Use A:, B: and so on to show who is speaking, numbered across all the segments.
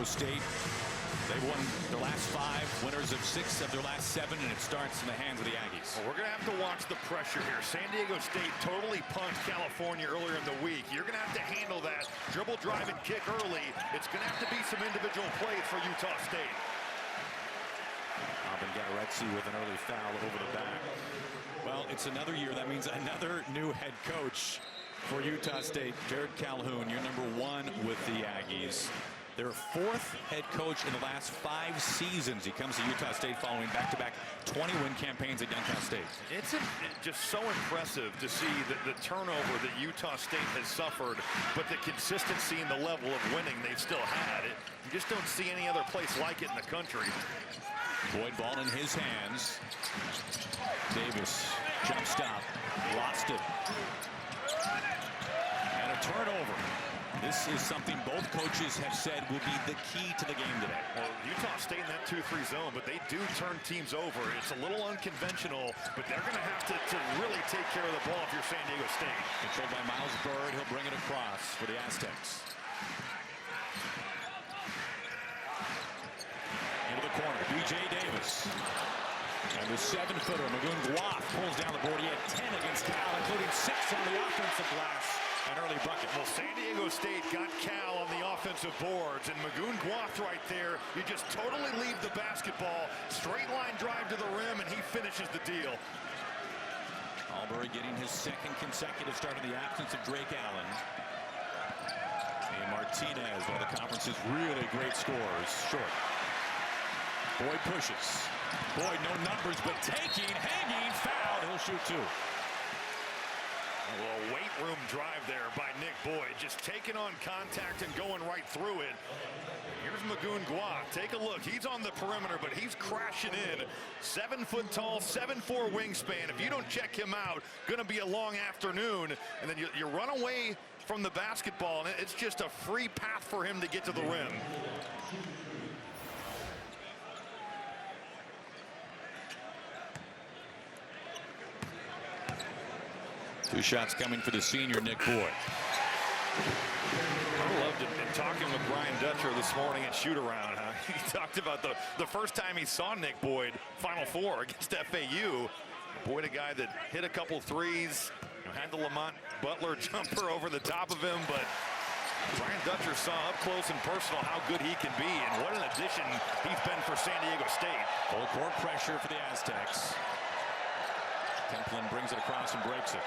A: Diego State. They've won their last 5, winners of 6 of their last 7, and it starts in the hands of the Aggies.
B: Well, we're going to have to watch the pressure here. San Diego State totally punked California earlier in the week. You're going to have to handle that dribble, drive, and kick early. It's going to have to be some individual plays for Utah State.
A: Garetzi with an early foul over the back. Well, it's another year. That means another new head coach for Utah State. Jared Calhoun, you're #1 with the Aggies. Their 4th head coach in the last 5 seasons. He comes to Utah State following back-to-back 20-win campaigns at Youngstown State.
B: It's just so impressive to see the turnover that Utah State has suffered, but the consistency and the level of winning they've still had. You just don't see any other place like it in the country.
A: Boyd ball in his hands. Davis, jump stop, lost it. And a turnover. This is something both coaches have said will be the key to the game today.
B: Well, Utah State in that 2-3 zone, but they do turn teams over. It's a little unconventional, but they're going to have to really take care of the ball if you're San Diego State.
A: Controlled by Miles Bird. He'll bring it across for the Aztecs. Into the corner, B.J. Davis. And the 7-footer, Magoon Guaf, pulls down the board. He had 10 against Cal, including 6 on the offensive glass. An early bucket.
B: Well, San Diego State got Cal on the offensive boards, and Magoon Guaf right there. You just totally leave the basketball. Straight line drive to the rim, and he finishes the deal.
A: Albury getting his 2nd consecutive start in the absence of Drake Allen. And Martinez, one of the conference's really great scorers, short. Boyd pushes. Boyd, no numbers, but taking, hanging, fouled. He'll shoot 2.
B: Well, weight room drive there by Nick Boyd, just taking on contact and going right through it. Here's Magoon Guaf. Take a look. He's on the perimeter, but he's crashing in. 7 foot tall, 7'4" wingspan. If you don't check him out, going to be a long afternoon. And then you run away from the basketball, and it's just a free path for him to get to the rim.
A: 2 shots coming for the senior, Nick Boyd.
B: I loved it. And talking with Brian Dutcher this morning at shoot-around, he talked about the first time he saw Nick Boyd, Final Four against FAU. Boyd, a guy that hit a couple threes, had the Lamont Butler jumper over the top of him, but Brian Dutcher saw up close and personal how good he can be, and what an addition he's been for San Diego State.
A: Full court pressure for the Aztecs. Templin brings it across and breaks it.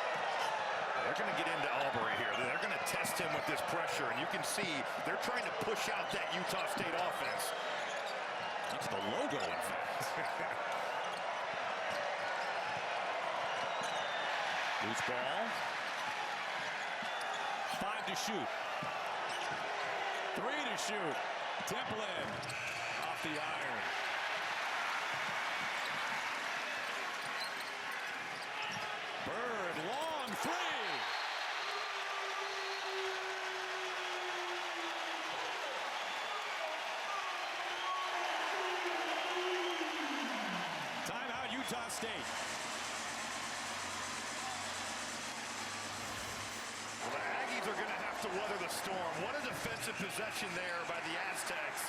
B: They're going to get into Albury here. They're going to test him with this pressure, and you can see they're trying to push out that Utah State offense.
A: That's the logo, in fact. Loose ball. 5 to shoot. 3 to shoot. Templin off the iron. Bird, long 3. Timeout, Utah State.
B: Well, the Aggies are going to have to weather the storm. What a defensive possession there by the Aztecs.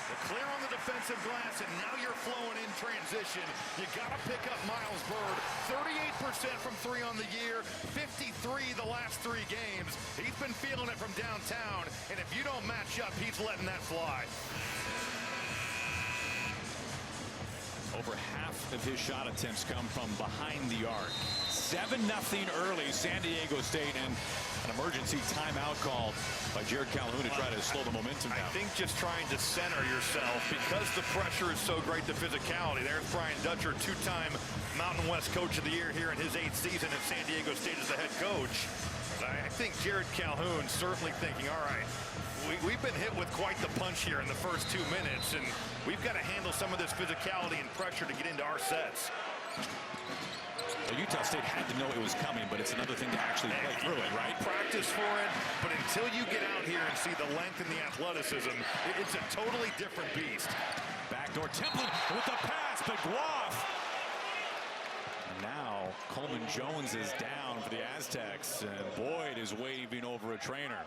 B: They're clear on the defensive glass, and now you're flowing in transition. You got to pick up Miles Bird. 38% from 3 on the year, 53 the last 3 games. He's been feeling it from downtown, and if you don't match up, he's letting that fly.
A: Over half of his shot attempts come from behind the arc. 7-0 early, San Diego State, and an emergency timeout called by Jared Calhoun to try to slow the momentum down.
B: I think just trying to center yourself because the pressure is so great, the physicality. There's Brian Dutcher, 2-time Mountain West Coach of the Year here in his 8th season at San Diego State as the head coach. I think Jared Calhoun certainly thinking, all right, we've been hit with quite the punch here in the first 2 minutes, and we've got to handle some of this physicality and pressure to get into our sets.
A: Well, Utah State had to know it was coming, but it's another thing to actually play through it, right?
B: Practice for it, but until you get out here and see the length and the athleticism, it's a totally different beast.
A: Backdoor Templin with the pass, but Guaf. Now Coleman Jones is down for the Aztecs, and Boyd is waving over a trainer.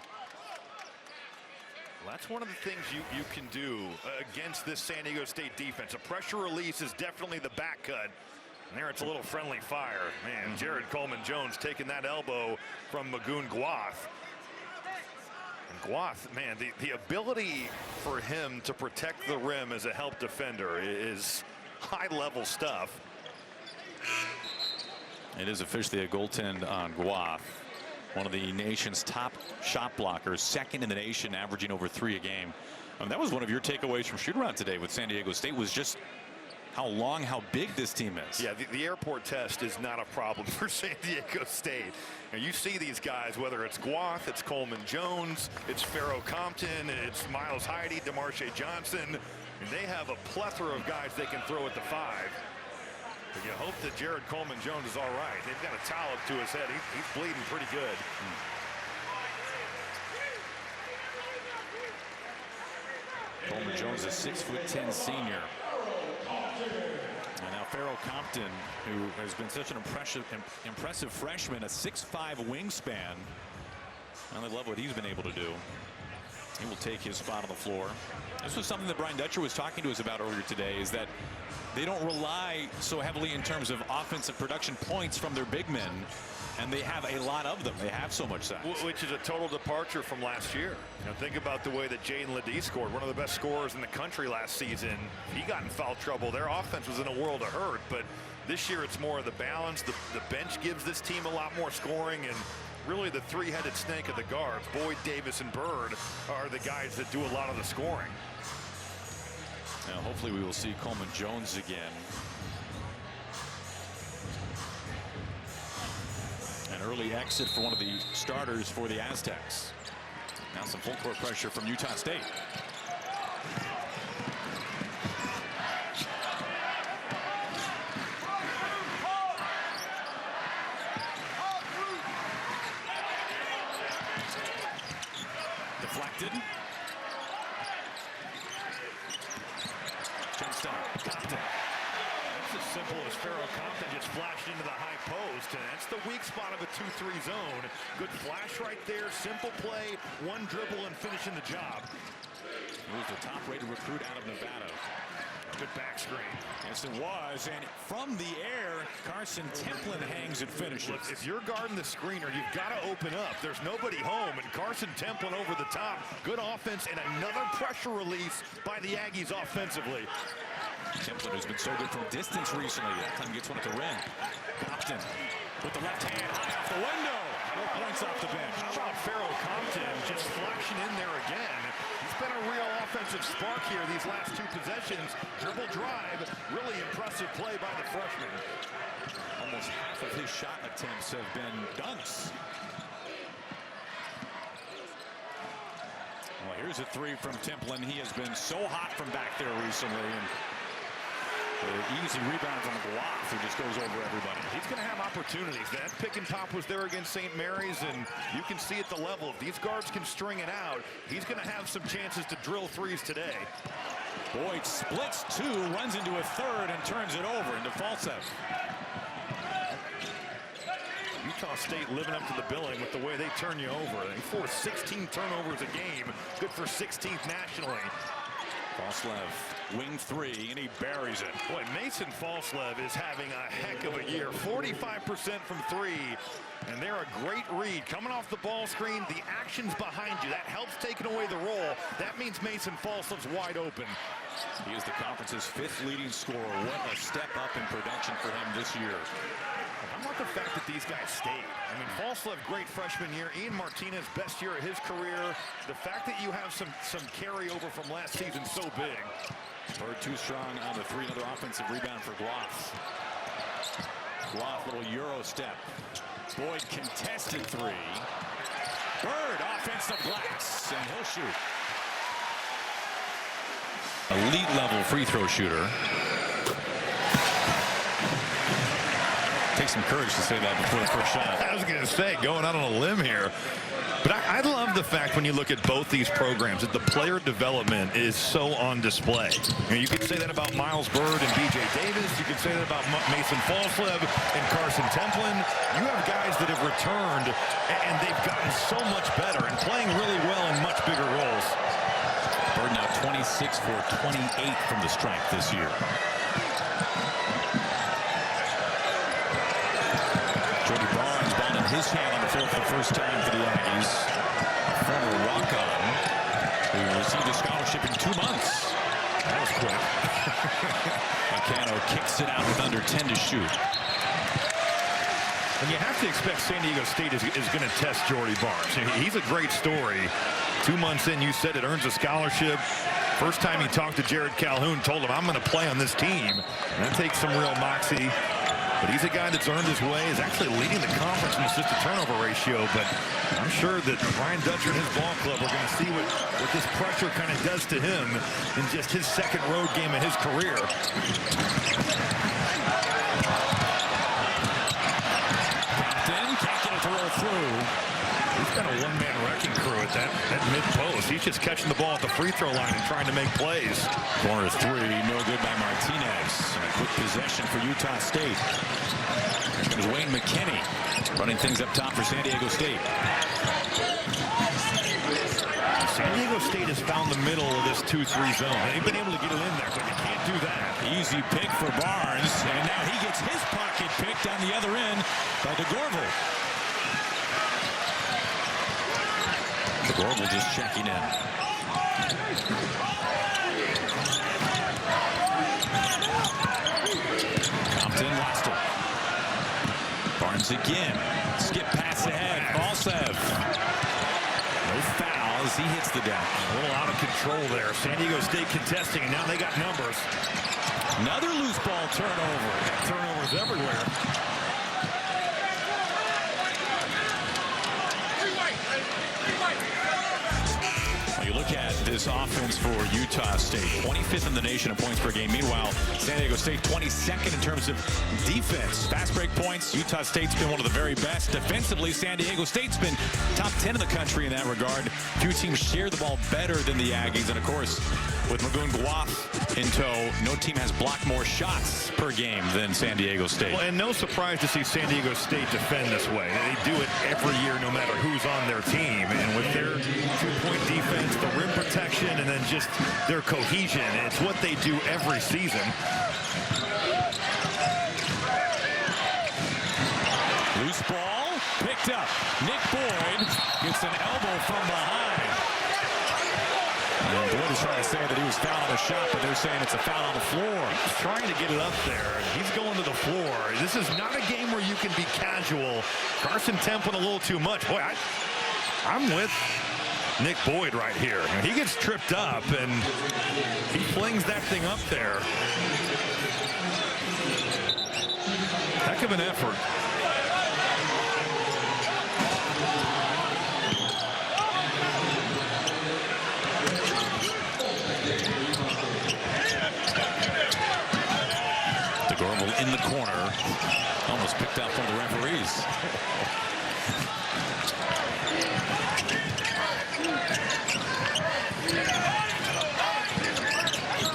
B: Well, that's one of the things you can do against this San Diego State defense. A pressure release is definitely the back cut. And there it's a little friendly fire. Man, Jared Coleman-Jones taking that elbow from Magoon Guath. And Guath, man, the ability for him to protect the rim as a help defender is high-level stuff.
A: It is officially a goaltend on Guath, one of the nation's top shot blockers, second in the nation, averaging over 3 a game. And that was one of your takeaways from shoot-around today with San Diego State, was just how long, how big this team is.
B: Yeah, the airport test is not a problem for San Diego State. And you see these guys, whether it's Guath, it's Coleman-Jones, it's Pharaoh Compton, it's Miles Heide, DeMarshe Johnson, and they have a plethora of guys they can throw at the 5. But you hope that Jared Coleman-Jones is all right. They've got a towel up to his head. He's bleeding pretty good.
A: Coleman-Jones, a 6'10" senior. And now Pharaoh Compton, who has been such an impressive freshman, a 6'5" wingspan. I love what he's been able to do. He will take his spot on the floor. This was something that Brian Dutcher was talking to us about earlier today, is that they don't rely so heavily in terms of offensive production points from their big men, and they have a lot of them. They have so much size.
B: Which is a total departure from last year. Think about the way that Jaden Ledee scored, one of the best scorers in the country last season. He got in foul trouble. Their offense was in a world of hurt, but this year it's more of the balance. The bench gives this team a lot more scoring, and really the three-headed snake of the guards, Boyd, Davis, and Bird, are the guys that do a lot of the scoring.
A: Now, hopefully we will see Coleman-Jones again. An early exit for one of the starters for the Aztecs. Now some full court pressure from Utah State. Deflected. Jump stop. Compton.
B: It's as simple as Pharaoh Compton just flashed into the high post, and that's the weak spot of a 2-3 zone. Good flash right there. Simple play. One dribble and finishing the job.
A: He was the top-rated recruit out of Nevada.
B: Good back screen.
A: Yes, it was. And from the air, Carson Templin hangs and finishes.
B: Look, if you're guarding the screener, you've got to open up. There's nobody home, and Carson Templin over the top. Good offense and another pressure release by the Aggies offensively.
A: Templin has been so good from distance recently. That time gets one at the rim. Compton with the left hand high off the window. 4 points off the bench.
B: How about Pharaoh Compton just flashing in there again? He's been a real offensive spark here these last 2 possessions. Dribble drive, really impressive play by the freshman.
A: Almost half of his shot attempts have been dunks. Well, here's a 3 from Templin. He has been so hot from back there recently. And an easy rebound from Guath, who just goes over everybody.
B: He's going to have opportunities. That pick and pop was there against St. Mary's, and you can see at the level, if these guards can string it out, he's going to have some chances to drill threes today.
A: Boyd splits 2, runs into a third, and turns it over into Falsev.
B: Utah State living up to the billing with the way they turn you over. They force 16 turnovers a game, good for 16th nationally.
A: Falsev, wing 3, and he buries it.
B: Boy, Mason Falsev is having a heck of a year. 45% from 3, and they're a great read. Coming off the ball screen, the action's behind you. That helps taking away the roll. That means Mason Falsev's wide open.
A: He is the conference's 5th leading scorer. What a step up in production for him this year.
B: How about the fact that these guys stayed? I mean, Falsev, great freshman year. Ian Martinez, best year of his career. The fact that you have some carryover from last season so big.
A: Bird too strong on the 3. Another offensive rebound for Guath. Guath, little Euro step. Boyd contested 3. Bird, offensive glass, and he'll shoot. Elite level free throw shooter. Takes some courage to say that before the first shot.
B: I was going to say, going out on a limb here. But I love the fact when you look at both these programs that the player development is so on display. You could say that about Miles Bird and B.J. Davis. You could say that about Mason Falsev and Carson Templin. You have guys that have returned, and they've gotten so much better and playing really well in much bigger roles.
A: Bird now 26 for 28 from the stripe this year. Jordy Barnes, ball in his hand on the floor for the first time for the Aggies. A former walk-on who received a scholarship in 2 months. That was quick. Meccano kicks it out with under 10 to shoot.
B: And you have to expect San Diego State is going to test Jordy Barnes. He's a great story. 2 months in, you said it, earns a scholarship. First time he talked to Jared Calhoun, told him, I'm going to play on this team. And that takes some real moxie. But he's a guy that's earned his way, is actually leading the conference in assist-to-turnover ratio. But I'm sure that Brian Dutcher and his ball club are going to see what this pressure kind of does to him in just his second road game of his career.
A: Through.
B: He's got a one-man wrecking crew at that mid-post. He's just catching the ball at the free throw line and trying to make plays.
A: Corner three, no good by Martinez. And a quick possession for Utah State. There's Wayne McKinney running things up top for San Diego State.
B: San Diego State has found the middle of this 2-3 zone. They've been able to get it in there, but they can't do that.
A: Easy pick for Barnes, and now he gets his pocket picked on the other end by DeGorval. DeGorval just checking in. Compton lost it. Barnes again. Skip pass ahead. Balsev. No fouls. He hits the deck.
B: A little out of control there. San Diego State contesting, and now they got numbers.
A: Another loose ball turnover.
B: Turnovers everywhere.
A: You look at this offense for Utah State, 25th in the nation in points per game. Meanwhile, San Diego State 22nd in terms of defense. Fast break points, Utah State's been one of the very best. Defensively, San Diego State's been top 10 in the country in that regard. Few teams share the ball better than the Aggies. And of course, with Magoon Guaf in tow, no team has blocked more shots per game than San Diego State.
B: Well, and no surprise to see San Diego State defend this way. They do it every year no matter who's on their team. And with their two-point defense, the rim protection, and then just their cohesion, it's what they do every season.
A: Loose ball, picked up. Nick Boyd gets an elbow from behind. And Boyd is trying to say that he was fouled on the shot, but they're saying it's a foul on the floor.
B: He's trying to get it up there. He's going to the floor. This is not a game where you can be casual. Carson Temp went a little too much. Boy, I'm with Nick Boyd right here. He gets tripped up, and he flings that thing up there. Heck of an effort.
A: DeGorval in the corner. Almost picked up from the referees.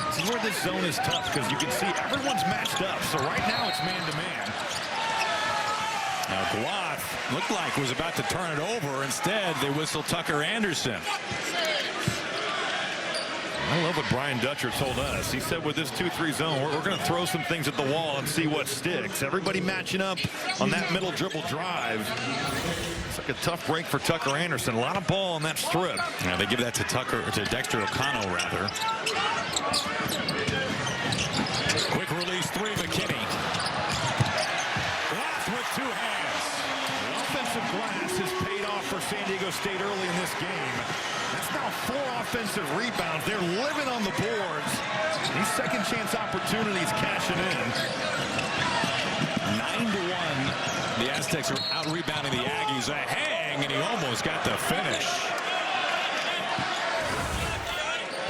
B: This is where this zone is tough, because you can see everyone's matched up. So right now it's man-to-man.
A: Now Guaf looked like was about to turn it over. Instead, they whistle Tucker Anderson.
B: I love what Brian Dutcher told us. He said with this 2-3 zone, we're going to throw some things at the wall and see what sticks. Everybody matching up on that middle dribble drive. It's like a tough break for Tucker Anderson. A lot of ball on that strip.
A: Yeah, they give that to Dexter O'Connell, rather. Quick release three, McKinney. Glass with two hands.
B: The offensive glass has paid off for San Diego State early in this game. That's now 4 offensive rebounds. They're living on the boards. These second chance opportunities cashing in.
A: 9-1. The Aztecs are out rebounding the Aggies. A hang, and he almost got the finish.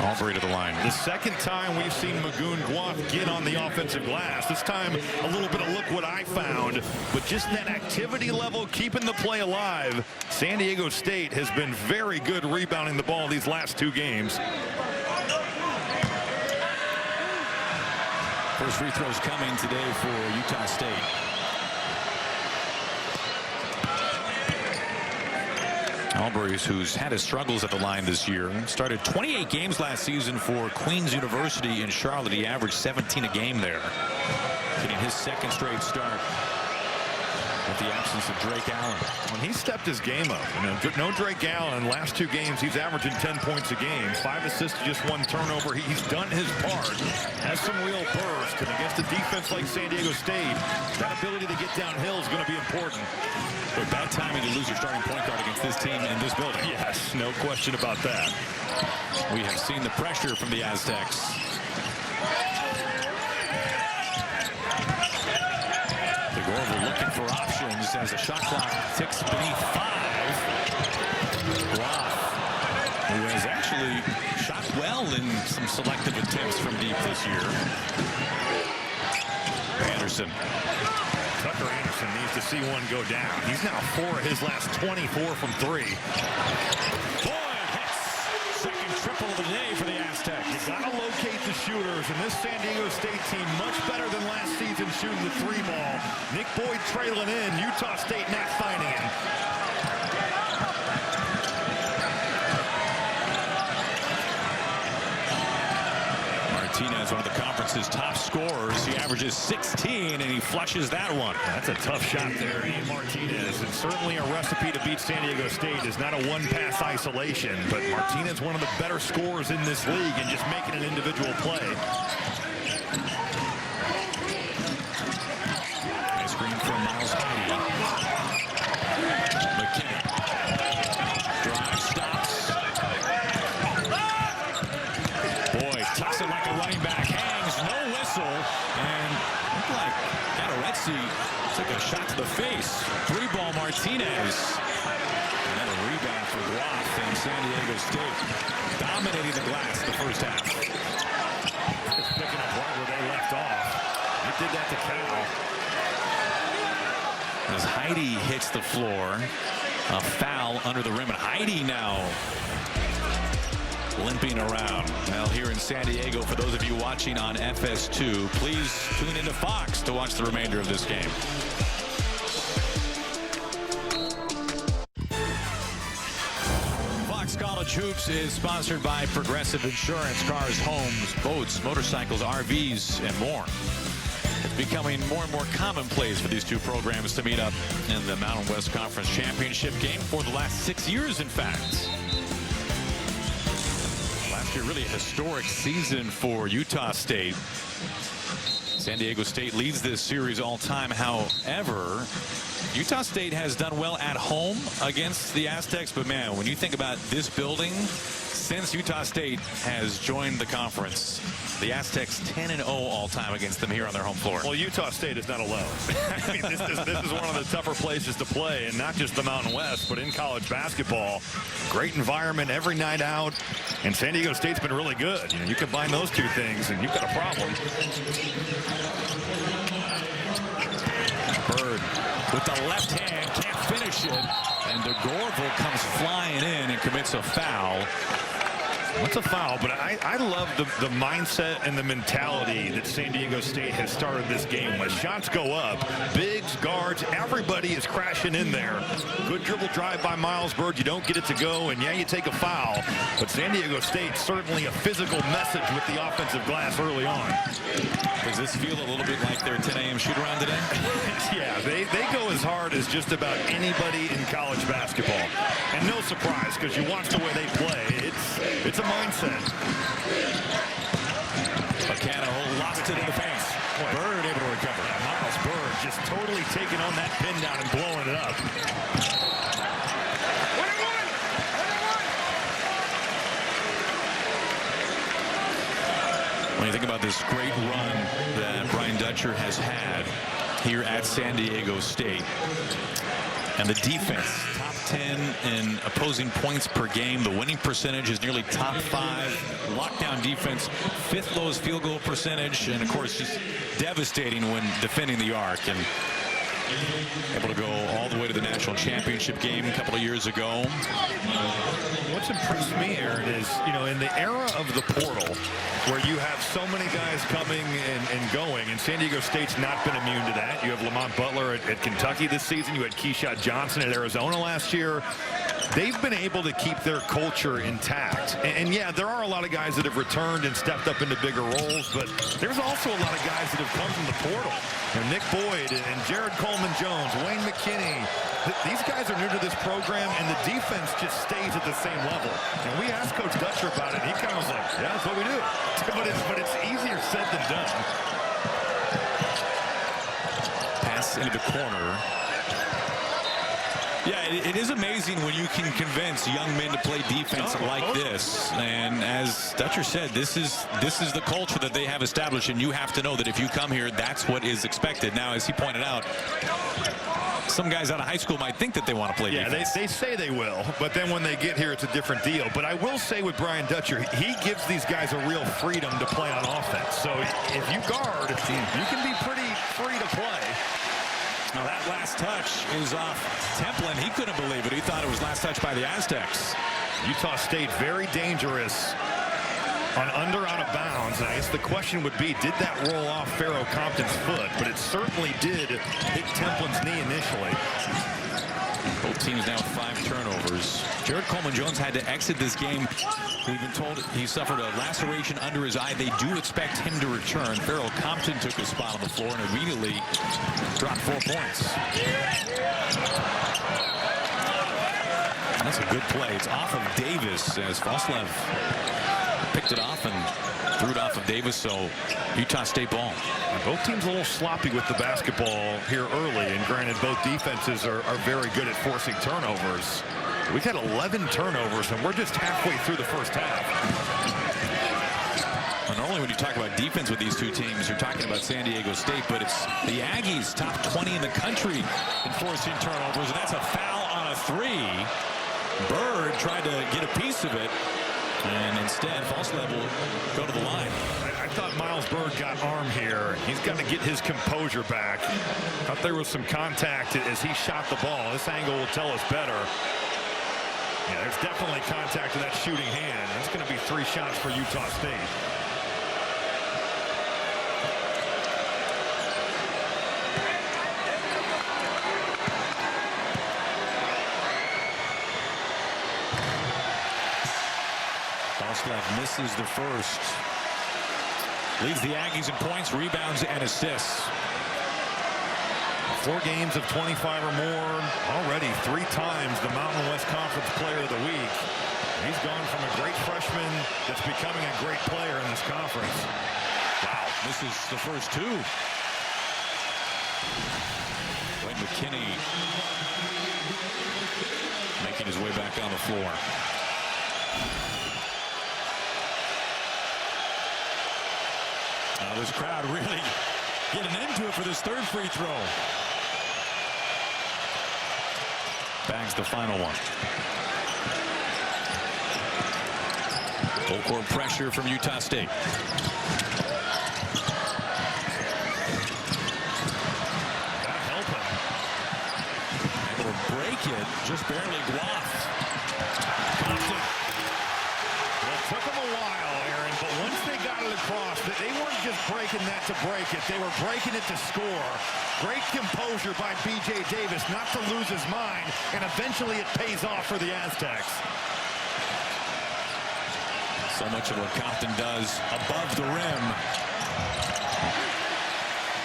A: Aubrey to the line.
B: The second time we've seen Magoon Guaf get on the offensive glass. This time a little bit of look what I found. But just that activity level, keeping the play alive. San Diego State has been very good rebounding the ball these last 2 games.
A: First free throws coming today for Utah State. Albury's, who's had his struggles at the line this year, started 28 games last season for Queens University in Charlotte. He averaged 17 a game there, getting his second straight start with the absence of Drake Allen.
B: When he stepped his game up, no Drake Allen. Last 2 games, he's averaging 10 points a game, 5 assists, just 1 turnover. He's done his part, has some real burst, and against a defense like San Diego State, that ability to get downhill is going to be important.
A: But bad timing to lose your starting point guard against this team in this building.
B: Yes, no question about that.
A: We have seen the pressure from the Aztecs. We're looking for options as the shot clock ticks beneath 5. Groff, who has actually shot well in some selective attempts from deep this year. Anderson.
B: Tucker Anderson needs to see one go down. He's now 4 of his last 24 from 3.
A: Boyd hits. Second triple of the day for the Aztecs.
B: You got to locate the shooters, and this San Diego State team much better than last season shooting the 3 ball. Nick Boyd trailing in. Utah State not finding him.
A: Martinez, one of the conference's top scorers. He averages 16, and he flushes that one.
B: That's a tough shot there, Ian Martinez. And certainly a recipe to beat San Diego State is not a one-pass isolation, but Martinez, one of the better scorers in this league, and just making an individual play.
A: Screen from Miles Heidi. McKinney. Drive, stops. Boyd tucks it like a running back. Hangs, no whistle. And looked like Adoretsi took a shot to the face. 3-ball Martinez. Another rebound for Groff in San Diego State. Dominating the glass the first half.
B: Just picking up right where they left off. He did that to Cal.
A: As Heidi hits the floor, a foul under the rim, and Heidi now limping around. Well, here in San Diego, for those of you watching on FS2, please tune into Fox to watch the remainder of this game. Fox College Hoops is sponsored by Progressive Insurance. Cars, homes, boats, motorcycles, RVs, and more. It's becoming more and more commonplace for these two programs to meet up in the Mountain West Conference Championship game for the last 6 years, in fact. Last year, really a historic season for Utah State. San Diego State leads this series all time. However, Utah State has done well at home against the Aztecs, but man, when you think about this building, since Utah State has joined the conference, the Aztecs 10-0 all time against them here on their home floor.
B: Well, Utah State is not alone. I mean, this is one of the tougher places to play, and not just the Mountain West, but in college basketball. Great environment every night out, and San Diego State's been really good. You combine those two things, and you've got a problem.
A: Bird with the left hand, can't finish it, and DeGorville comes flying in and commits a foul.
B: What's a foul? But I love the mindset and the mentality that San Diego State has started this game with. Shots go up, bigs, guards, everybody is crashing in there. Good dribble drive by Miles Bird. You don't get it to go, and yeah, you take a foul. But San Diego State certainly a physical message with the offensive glass early on.
A: Does this feel a little bit like their 10 a.m. shoot around today?
B: Yeah, they go as hard as just about anybody in college basketball. And no surprise, because you watch the way they play. It's a mindset.
A: Bacano lost it in the face. Bird able to recover.
B: Miles Bird just totally taking on that pin down and blowing it up.
A: When you think about this great run that Brian Dutcher has had here at San Diego State, and the defense, top 10 in opposing points per game. The winning percentage is nearly top 5. Lockdown defense, 5th lowest field goal percentage, and of course just devastating when defending the arc. And able to go all the way to the national championship game a couple of years ago.
B: What's impressed me, Aaron, is, in the era of the portal, where you have so many guys coming and going, and San Diego State's not been immune to that. You have Lamont Butler at Kentucky this season. You had Keyshawn Johnson at Arizona last year. they've been able to keep their culture intact. And yeah, there are a lot of guys that have returned and stepped up into bigger roles, but there's also a lot of guys that have come from the portal. Nick Boyd and Jared Coleman-Jones, Wayne McKinney. These guys are new to this program, and the defense just stays at the same level. And we asked Coach Dutcher about it. He kind of was like, yeah, that's what we do. But it's easier said than done.
A: Pass into the corner. Yeah, it is amazing when you can convince young men to play defense like this. And as Dutcher said, this is the culture that they have established, and you have to know that if you come here, that's what is expected. Now, as he pointed out, some guys out of high school might think that they want to play defense.
B: They say they will, but then when they get here, it's a different deal. But I will say with Brian Dutcher, he gives these guys a real freedom to play on offense. So if you guard, you can be pretty free to play.
A: Now that last touch is off Templin. He couldn't believe it. He thought it was last touch by the Aztecs.
B: Utah State very dangerous on under out of bounds. And I guess the question would be, did that roll off Pharaoh Compton's foot? But it certainly did hit Templin's knee initially.
A: Both teams now with 5 turnovers. Jared Coleman-Jones had to exit this game. We've been told he suffered a laceration under his eye. They do expect him to return. Pharaoh Compton took his spot on the floor and immediately dropped 4 points. That's a good play. It's off of Davis as Foslev picked it off and threw it off of Davis, so Utah State ball.
B: Both teams a little sloppy with the basketball here early, and granted both defenses are very good at forcing turnovers. We've had 11 turnovers, and we're just halfway through the first half.
A: And normally when you talk about defense with these two teams, you're talking about San Diego State, but it's the Aggies top 20 in the country in forcing turnovers, and that's a foul on a 3. Bird tried to get a piece of it, and instead Foslev will go to the line.
B: I thought Miles Bird got arm here. He's got to get his composure back. Thought there was some contact as he shot the ball. This angle will tell us better. Yeah, there's definitely contact to that shooting hand. It's going to be 3 shots for Utah State.
A: Foslev misses the first. Leads the Aggies in points, rebounds, and assists.
B: 4 games of 25 or more. Already 3 times the Mountain West Conference Player of the Week. He's gone from a great freshman that's becoming a great player in this conference.
A: Wow, misses the first 2. Wayne McKinney making his way back on the floor. This crowd really getting into it for this 3rd free throw. Bags the final one. Full court pressure from Utah State.
B: Gotta help him.
A: Able to break it, just barely Gloff. Compton.
B: Well, it took him a while, Aaron, but once they got it across, they weren't just breaking that to break it. They were breaking it to score. Great composure by B.J. Davis not to lose his mind, and eventually it pays off for the Aztecs.
A: So much of what Compton does above the rim.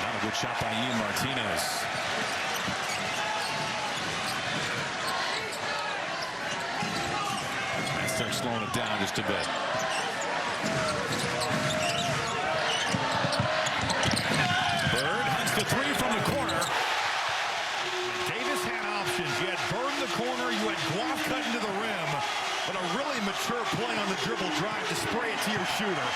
A: Not a good shot by Ian Martinez. Aztecs slowing it down just a bit. Bird hunts the 3 from the corner.
B: Davis had options. You had Bird in the corner. You had Gloff cut into the rim. But a really mature play on the dribble drive to spray it to your shooter.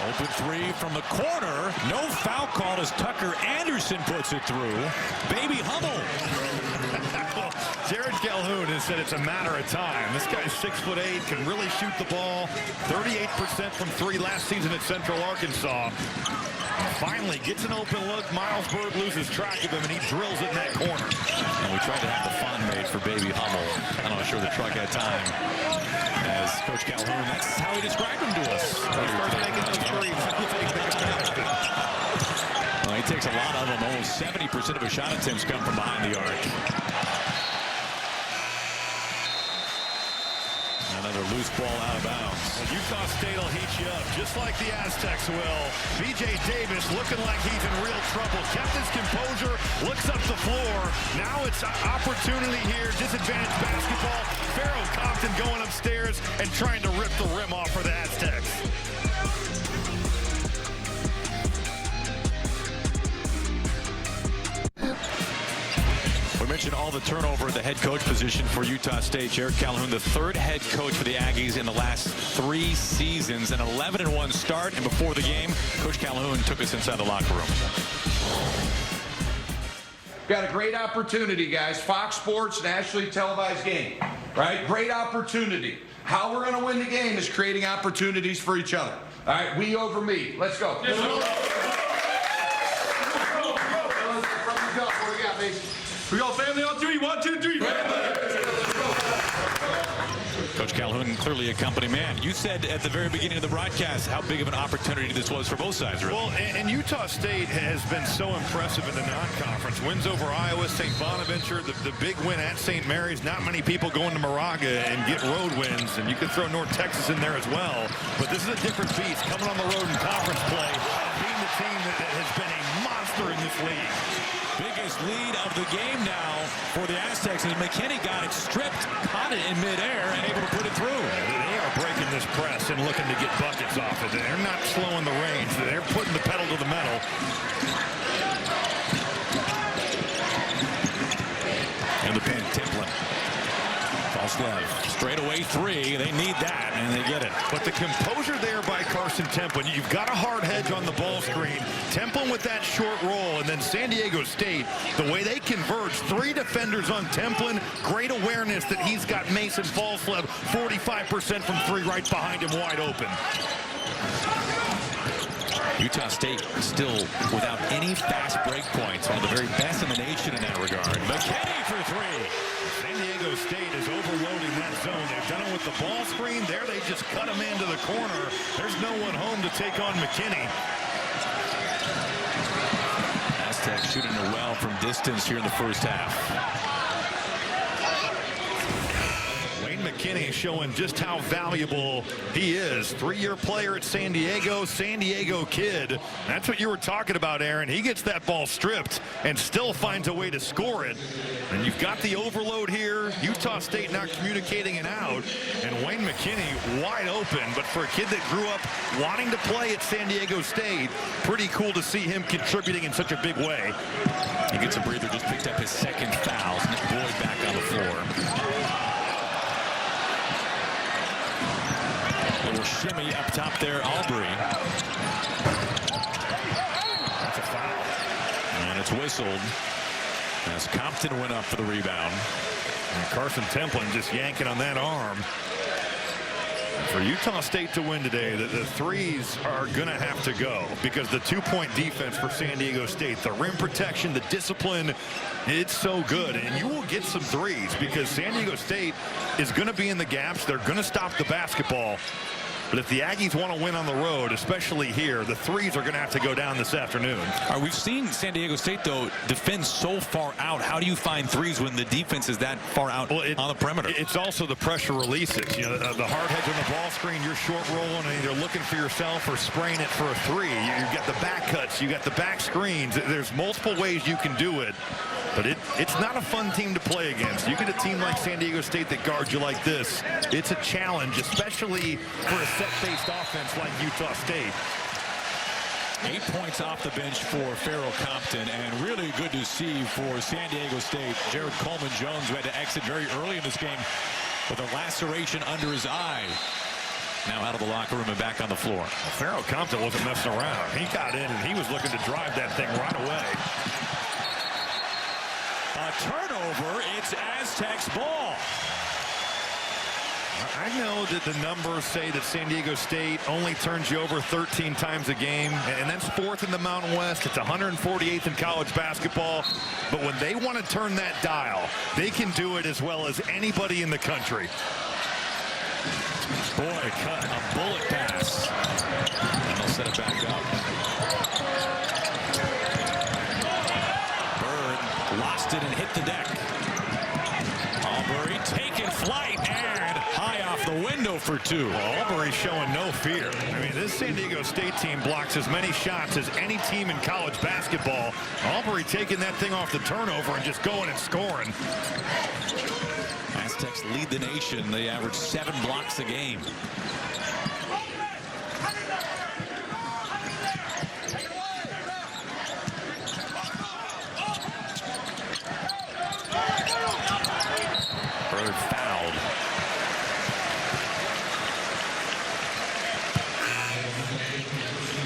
A: Open 3 from the corner. No foul call as Tucker Anderson puts it through. Baby Hummel.
B: Jared Calhoun has said it's a matter of time. This guy's 6'8", can really shoot the ball. 38% from 3 last season at Central Arkansas. Finally gets an open look. Miles Bird loses track of him, and he drills it in that corner.
A: And we tried to have the fun made for Baby Hummel. I'm not sure the truck had time. As Coach Calhoun, that's how he described him to us.
B: He starts making those threes.
A: Well, he takes a lot of them. Almost 70% of his shot attempts come from behind the arc. Another loose ball out of bounds.
B: Well, Utah State will heat you up, just like the Aztecs will. B.J. Davis looking like he's in real trouble. Kept his composure, looks up the floor. Now it's an opportunity here, disadvantage basketball. Pharaoh Compton going upstairs and trying to rip the rim off for the Aztecs.
A: We mentioned all the turnover at the head coach position for Utah State. Jared Calhoun, the third head coach for the Aggies in the last 3 seasons. An 11-1 start, and before the game, Coach Calhoun took us inside the locker room.
C: Got a great opportunity, guys. Fox Sports, nationally televised game, right? Great opportunity. How we're going to win the game is creating opportunities for each other. All right, we over me. Let's go. Yes, go. What do we got, baby?
D: We go family on 3. 1, 2, 3.
A: Coach Calhoun, clearly a company man. You said at the very beginning of the broadcast how big of an opportunity this was for both sides, really.
B: Well, and Utah State has been so impressive in the non-conference. Wins over Iowa, St. Bonaventure, the big win at St. Mary's. Not many people going to Moraga and get road wins, and you can throw North Texas in there as well. But this is a different beast coming on the road in conference play, beating the team that has been a monster in this league.
A: Biggest lead of the game now for the Aztecs, and McKinney got it stripped, caught it in midair, and able to put it through.
B: They are breaking this press and looking to get buckets off it. They're not slowing the range. They're putting the pedal to the metal.
A: In the pin, Templin. False left. Straightaway 3. They need that, and they get it.
B: But the composure there by Carson Templin. You've got a hard hedge on the ball screen. Templin with that short roll, and then San Diego State, the way they converge. 3 defenders on Templin. Great awareness that he's got Mason Falslev 45% from 3 right behind him wide open.
A: Utah State still without any fast break points. One of the very best in the nation in that regard. McKinney for 3.
B: San Diego State is overloading that zone. They've done it with the ball screen. There they just cut him into the corner. There's no one home to take on McKinney.
A: Aztecs shooting it well from distance here in the first half.
B: McKinney showing just how valuable he is. 3-year player at San Diego kid. That's what you were talking about, Aaron. He gets that ball stripped and still finds a way to score it. And you've got the overload here. Utah State not communicating it out. And Wayne McKinney wide open. But for a kid that grew up wanting to play at San Diego State, pretty cool to see him contributing in such a big way.
A: He gets a breather, just picked up his second foul. Nick Boyd back on the floor. Little shimmy up top there, Aubrey.
B: That's a foul.
A: And it's whistled as Compton went up for the rebound.
B: And Carson Templin just yanking on that arm. For Utah State to win today, the threes are going to have to go because the 2-point defense for San Diego State, the rim protection, the discipline, it's so good. And you will get some threes because San Diego State is going to be in the gaps. They're going to stop the basketball. But if the Aggies want to win on the road, especially here, the threes are going to have to go down this afternoon.
A: We've seen San Diego State, though, defend so far out. How do you find threes when the defense is that far out on the perimeter?
B: It's also the pressure releases. You know, the hard hedge on the ball screen, you're short rolling and either looking for yourself or spraying it for a 3. You've got the back cuts, you got the back screens. There's multiple ways you can do it. But it's not a fun team to play against. You get a team like San Diego State that guards you like this. It's a challenge, especially for a set-based offense like Utah State.
A: 8 points off the bench for Pharaoh Compton, and really good to see for San Diego State. Jared Coleman-Jones, who had to exit very early in this game with a laceration under his eye. Now out of the locker room and back on the floor.
B: Well, Pharaoh Compton wasn't messing around. He got in and he was looking to drive that thing right away.
A: A turnover, it's Aztecs ball.
B: I know that the numbers say that San Diego State only turns you over 13 times a game, and that's 4th in the Mountain West. It's 148th in college basketball. But when they want to turn that dial, they can do it as well as anybody in the country.
A: Boy, cut a bullet pass. And they'll set it back up. Lost it and hit the deck. Albury taking flight and high off the window for two.
B: Well, Albury showing no fear. I mean, this San Diego State team blocks as many shots as any team in college basketball. Albury taking that thing off the turnover and just going and scoring.
A: Aztecs lead the nation. They average 7 blocks a game. Bird fouled.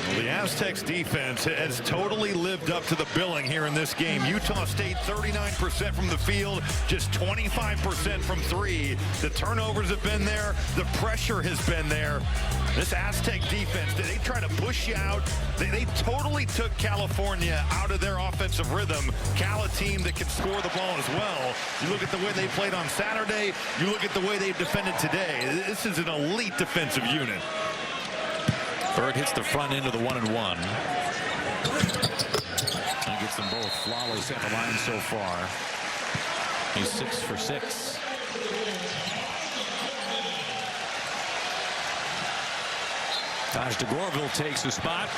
B: Well, the Aztecs defense has totally lived up to the billing here in this game. Utah State 39% from the field, just 25% from 3. The turnovers have been there. The pressure has been there. This Aztec defense, they try to push you out. They totally took California out of their offensive rhythm. Cal, a team that can score the ball as well. You look at the way they played on Saturday. You look at the way they've defended today. This is an elite defensive unit.
A: Bird hits the front end of the 1-and-1. He gets them both flawless at the line so far. He's 6 for 6. Taj DeGorville takes the spot.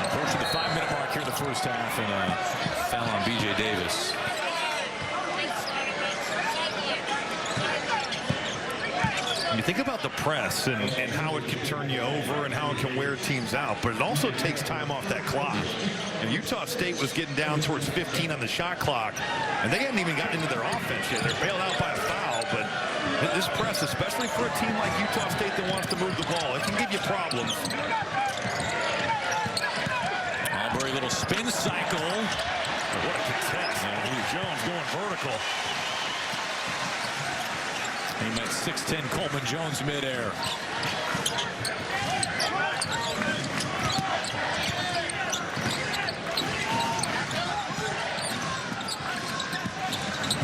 A: Approaching the 5-minute mark here in the first half, and a foul on B.J. Davis.
B: You think about the press and how it can turn you over and how it can wear teams out, but it also takes time off that clock. And Utah State was getting down towards 15 on the shot clock, and they hadn't even gotten into their offense yet. They're bailed out by a foul, but this press, especially for a team like Utah State that wants to move the ball, it can give you problems.
A: Albury, little spin cycle.
B: What a contest. Jones going vertical.
A: He met 6'10" Coleman Jones midair.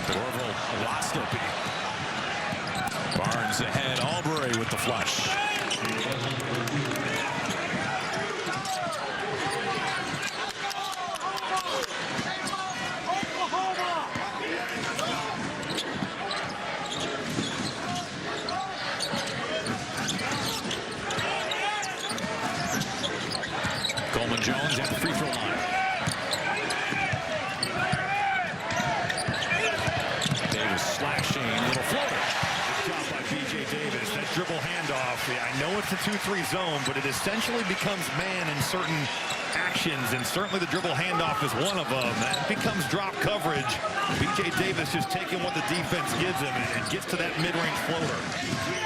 A: DeGorville lost it. Barnes ahead. Albury with the flush. Coleman Jones at the free throw line. Davis slashing, little floater.
B: Good job by B.J. Davis. That dribble handoff. Yeah, I know it's a 2-3 zone, but it essentially becomes man in certain actions, and certainly the dribble handoff is one of them. That becomes drop coverage. B.J. Davis just taking what the defense gives him and gets to that mid-range floater.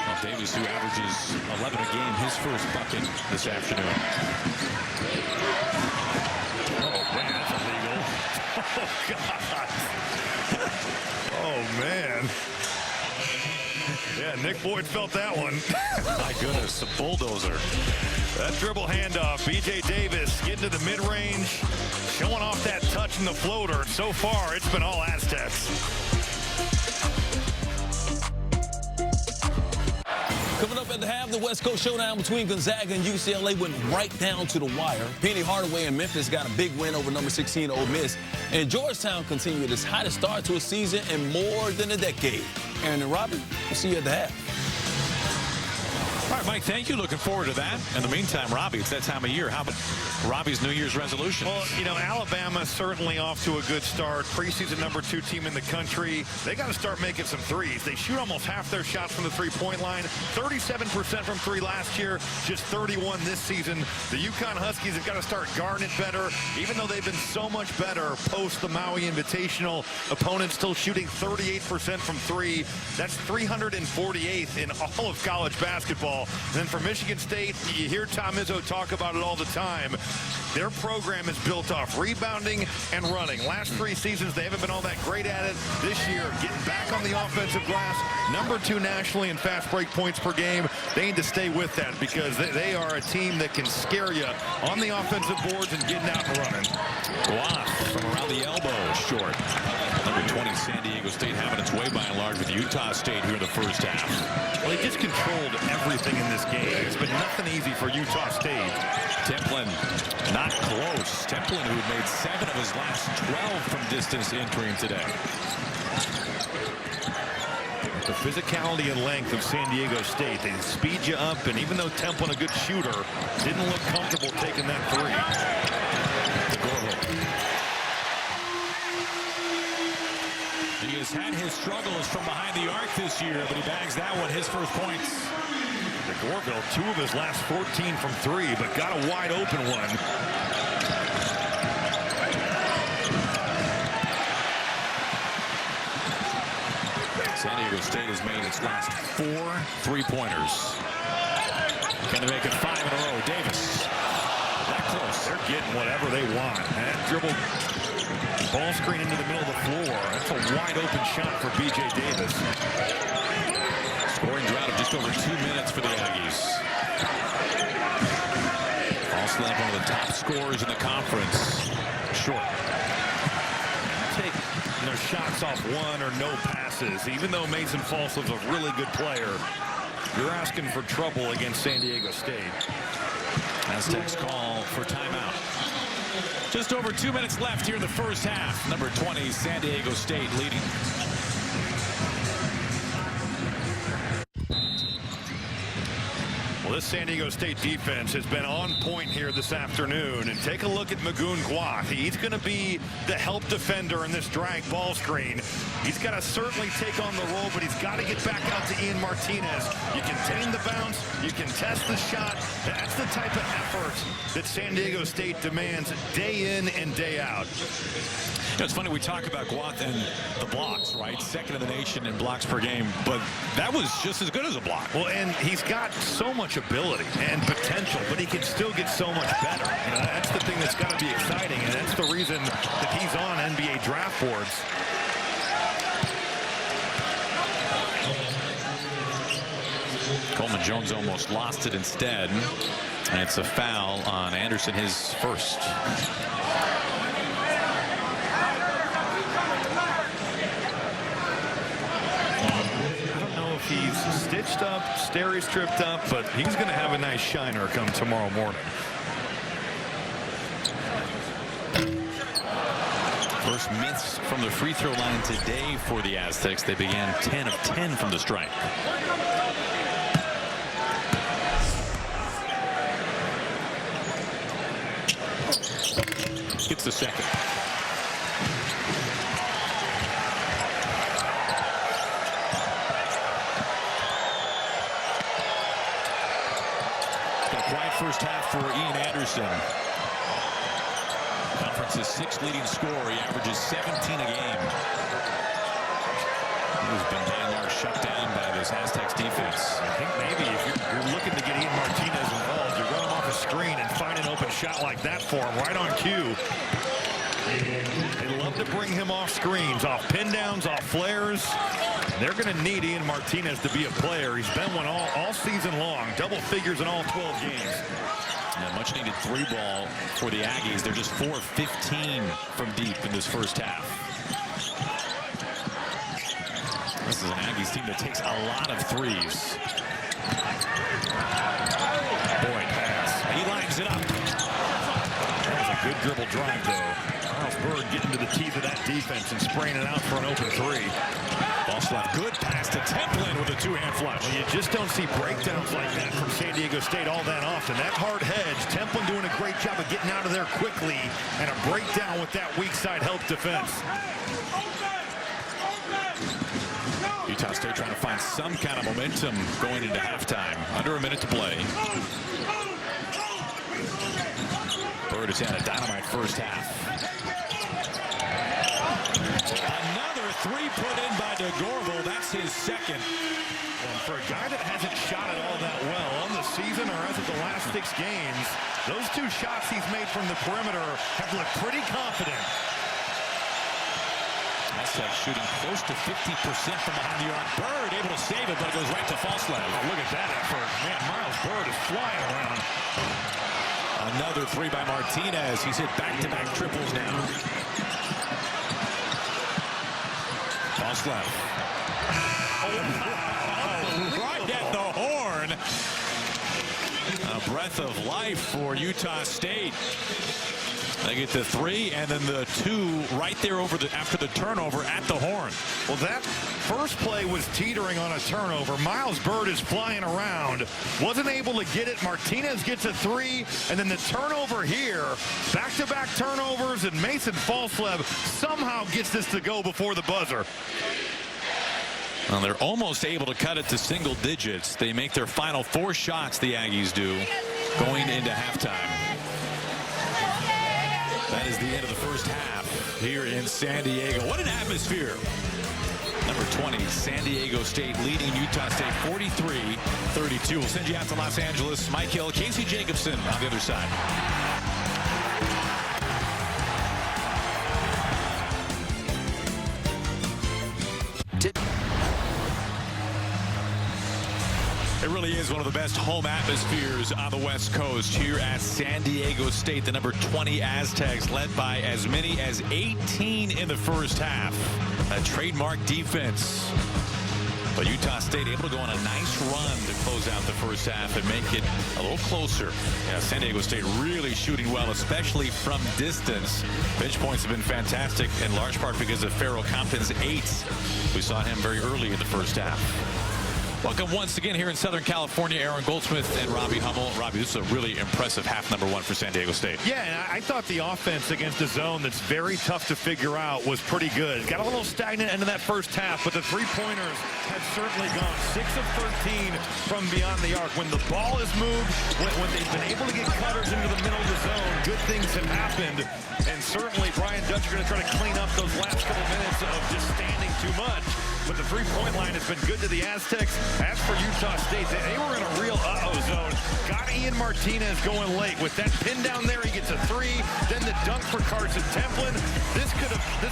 A: Well, Davis, who averages 11 a game, his first bucket this afternoon.
B: Oh, man, that's illegal. Oh, God. Oh, man. Yeah, Nick Boyd felt that one.
A: My goodness, a bulldozer.
B: That dribble handoff, B.J. Davis getting to the mid-range, showing off that touch in the floater. So far, it's been all Aztecs.
E: Coming up at the half, the West Coast showdown between Gonzaga and UCLA went right down to the wire. Penny Hardaway and Memphis got a big win over number 16 Ole Miss. And Georgetown continued its hottest start to a season in more than a decade. Aaron and Robbie, we'll see you at the half.
A: All right, Mike, thank you. Looking forward to that. In the meantime, Robbie, it's that time of year. How about Robbie's New Year's resolution?
B: Well, you know, Alabama certainly off to a good start. Preseason #2 team in the country. They got to start making some threes. They shoot almost half their shots from the three-point line. 37% from 3 last year, just 31 this season. The UConn Huskies have got to start guarding it better. Even though they've been so much better post the Maui Invitational, opponents still shooting 38% from 3. That's 348th in all of college basketball. And then for Michigan State, you hear Tom Izzo talk about it all the time. Their program is built off rebounding and running. Last 3 seasons, they haven't been all that great at it. This year, getting back on the offensive glass, #2 nationally in fast break points per game. They need to stay with that because they are a team that can scare you on the offensive boards and getting out and running.
A: Guaf from around the elbow, short. Number 20, San Diego State having its way by and large with Utah State here in the first half.
B: Well, he just controlled everything in this game. It's been nothing easy for Utah State.
A: Templin not close. Templin, who made 7 of his last 12 from distance entering today.
B: The physicality and length of San Diego State. They speed you up, and even though Templin, a good shooter, didn't look comfortable taking that three.
A: He has had his struggles from behind the arc this year, but he bags that one, his first points.
B: DeGorville, 2 of his last 14 from 3, but got a wide open one.
A: San Diego State has made its last 4 3-pointers. Can they make it 5 in a row? Davis. That close.
B: They're getting whatever they want. That dribble, ball screen into the middle of the floor. That's a wide open shot for B.J. Davis.
A: Scoring drought of just over 2 minutes for the Aggies. Falstaff, one of the top scorers in the conference. Short.
B: Take shots off one or no passes. Even though Mason Falstaff's a really good player, you're asking for trouble against San Diego State.
A: Aztecs call for timeout. Just over 2 minutes left here in the first half. Number 20, San Diego State leading.
B: Well, this San Diego State defense has been on point here this afternoon. And take a look at Magoon Guath. He's going to be the help defender in this drag ball screen. He's got to certainly take on the role, but he's got to get back out to Ian Martinez. You contain the bounce. You can test the shot. That's the type of effort that San Diego State demands day in and day out.
A: You know, it's funny, we talk about Guath and the blocks, right? Second in the nation in blocks per game, but that was just as good as a block.
B: Well, and he's got so much ability and potential, but he can still get so much better. You know, that's the thing that's got to be exciting, and that's the reason that he's on NBA draft boards.
A: Coleman Jones almost lost it instead, and it's a foul on Anderson, his first.
B: He's stitched up, steri stripped up, but he's going to have a nice shiner come tomorrow morning.
A: First miss from the free throw line today for the Aztecs. They began 10 of 10 from the stripe. Gets the second. First half for Ian Anderson. Conference's 6th leading scorer. He averages 17 a game. He's been by and large shut down by this Aztecs defense.
B: I think maybe if you're looking to get Ian Martinez involved, you run him off a screen and find an open shot like that for him right on cue. They love to bring him off screens, off pin downs, off flares. They're going to need Ian Martinez to be a player. He's been one all season long, double figures in all 12 games.
A: Yeah, much needed 3 ball for the Aggies. They're just 4 of 15 from deep in this first half. This is an Aggies team that takes a lot of threes. Boyd pass. He lines it up.
B: That was a good dribble drive, though. Miles Bird getting to the teeth of that defense and spraying it out for an open 3.
A: Falstaff, good pass to Templin with a 2-hand flush.
B: Well, you just don't see breakdowns like that from San Diego State all that often. That hard hedge, Templin doing a great job of getting out of there quickly, and a breakdown with that weak side help defense.
A: Utah State trying to find some kind of momentum going into halftime. Under a minute to play. Bird has had a dynamite first half. Another 3 put in by DeGorville. That's his second.
B: Well, for a guy that hasn't shot it all that well on the season or as of the last 6 games, those 2 shots he's made from the perimeter have looked pretty confident.
A: Aztecs shooting close to 50% from behind the arc. Bird able to save it, but it goes right to Falstaff.
B: Oh, look at that effort. Man, Miles Bird is flying around.
A: Another 3 by Martinez. He's hit back-to-back triples now. False-Left. Right at the horn. A breath of life for Utah State. They get the 3 and then the 2 right there after the turnover at the horn.
B: Well, that first play was teetering on a turnover. Miles Byrd is flying around. Wasn't able to get it. Martinez gets a 3, and then the turnover here. Back-to-back turnovers, and Mason Falslev somehow gets this to go before the buzzer.
A: Well, they're almost able to cut it to single digits. They make their final 4 shots, the Aggies do, going into halftime. That is the end of the first half here in San Diego. What an atmosphere. Number 20, San Diego State leading Utah State 43-32. We'll send you out to Los Angeles. Mike Hill, Casey Jacobson on the other side. It really is one of the best home atmospheres on the West Coast here at San Diego State. The number 20 Aztecs led by as many as 18 in the first half. A trademark defense. But Utah State able to go on a nice run to close out the first half and make it a little closer. Yeah, San Diego State really shooting well, especially from distance. Bench points have been fantastic in large part because of Farrell Compton's 8. We saw him very early in the first half. Welcome once again here in Southern California, Aaron Goldsmith and Robbie Hummel. Robbie, this is a really impressive half number 1 for San Diego State.
B: Yeah, and I thought the offense against a zone that's very tough to figure out was pretty good. Got a little stagnant into that first half, but the three-pointers have certainly gone 6 of 13 from beyond the arc. When the ball is moved, when they've been able to get cutters into the middle of the zone, good things have happened. And certainly Brian Dutcher going to try to clean up those last couple minutes of just standing too much. But the three-point line has been good to the Aztecs. As for Utah State, they were in a real uh-oh zone. Got Ian Martinez going late. With that pin down there, he gets a 3. Then the dunk for Carson Templin. This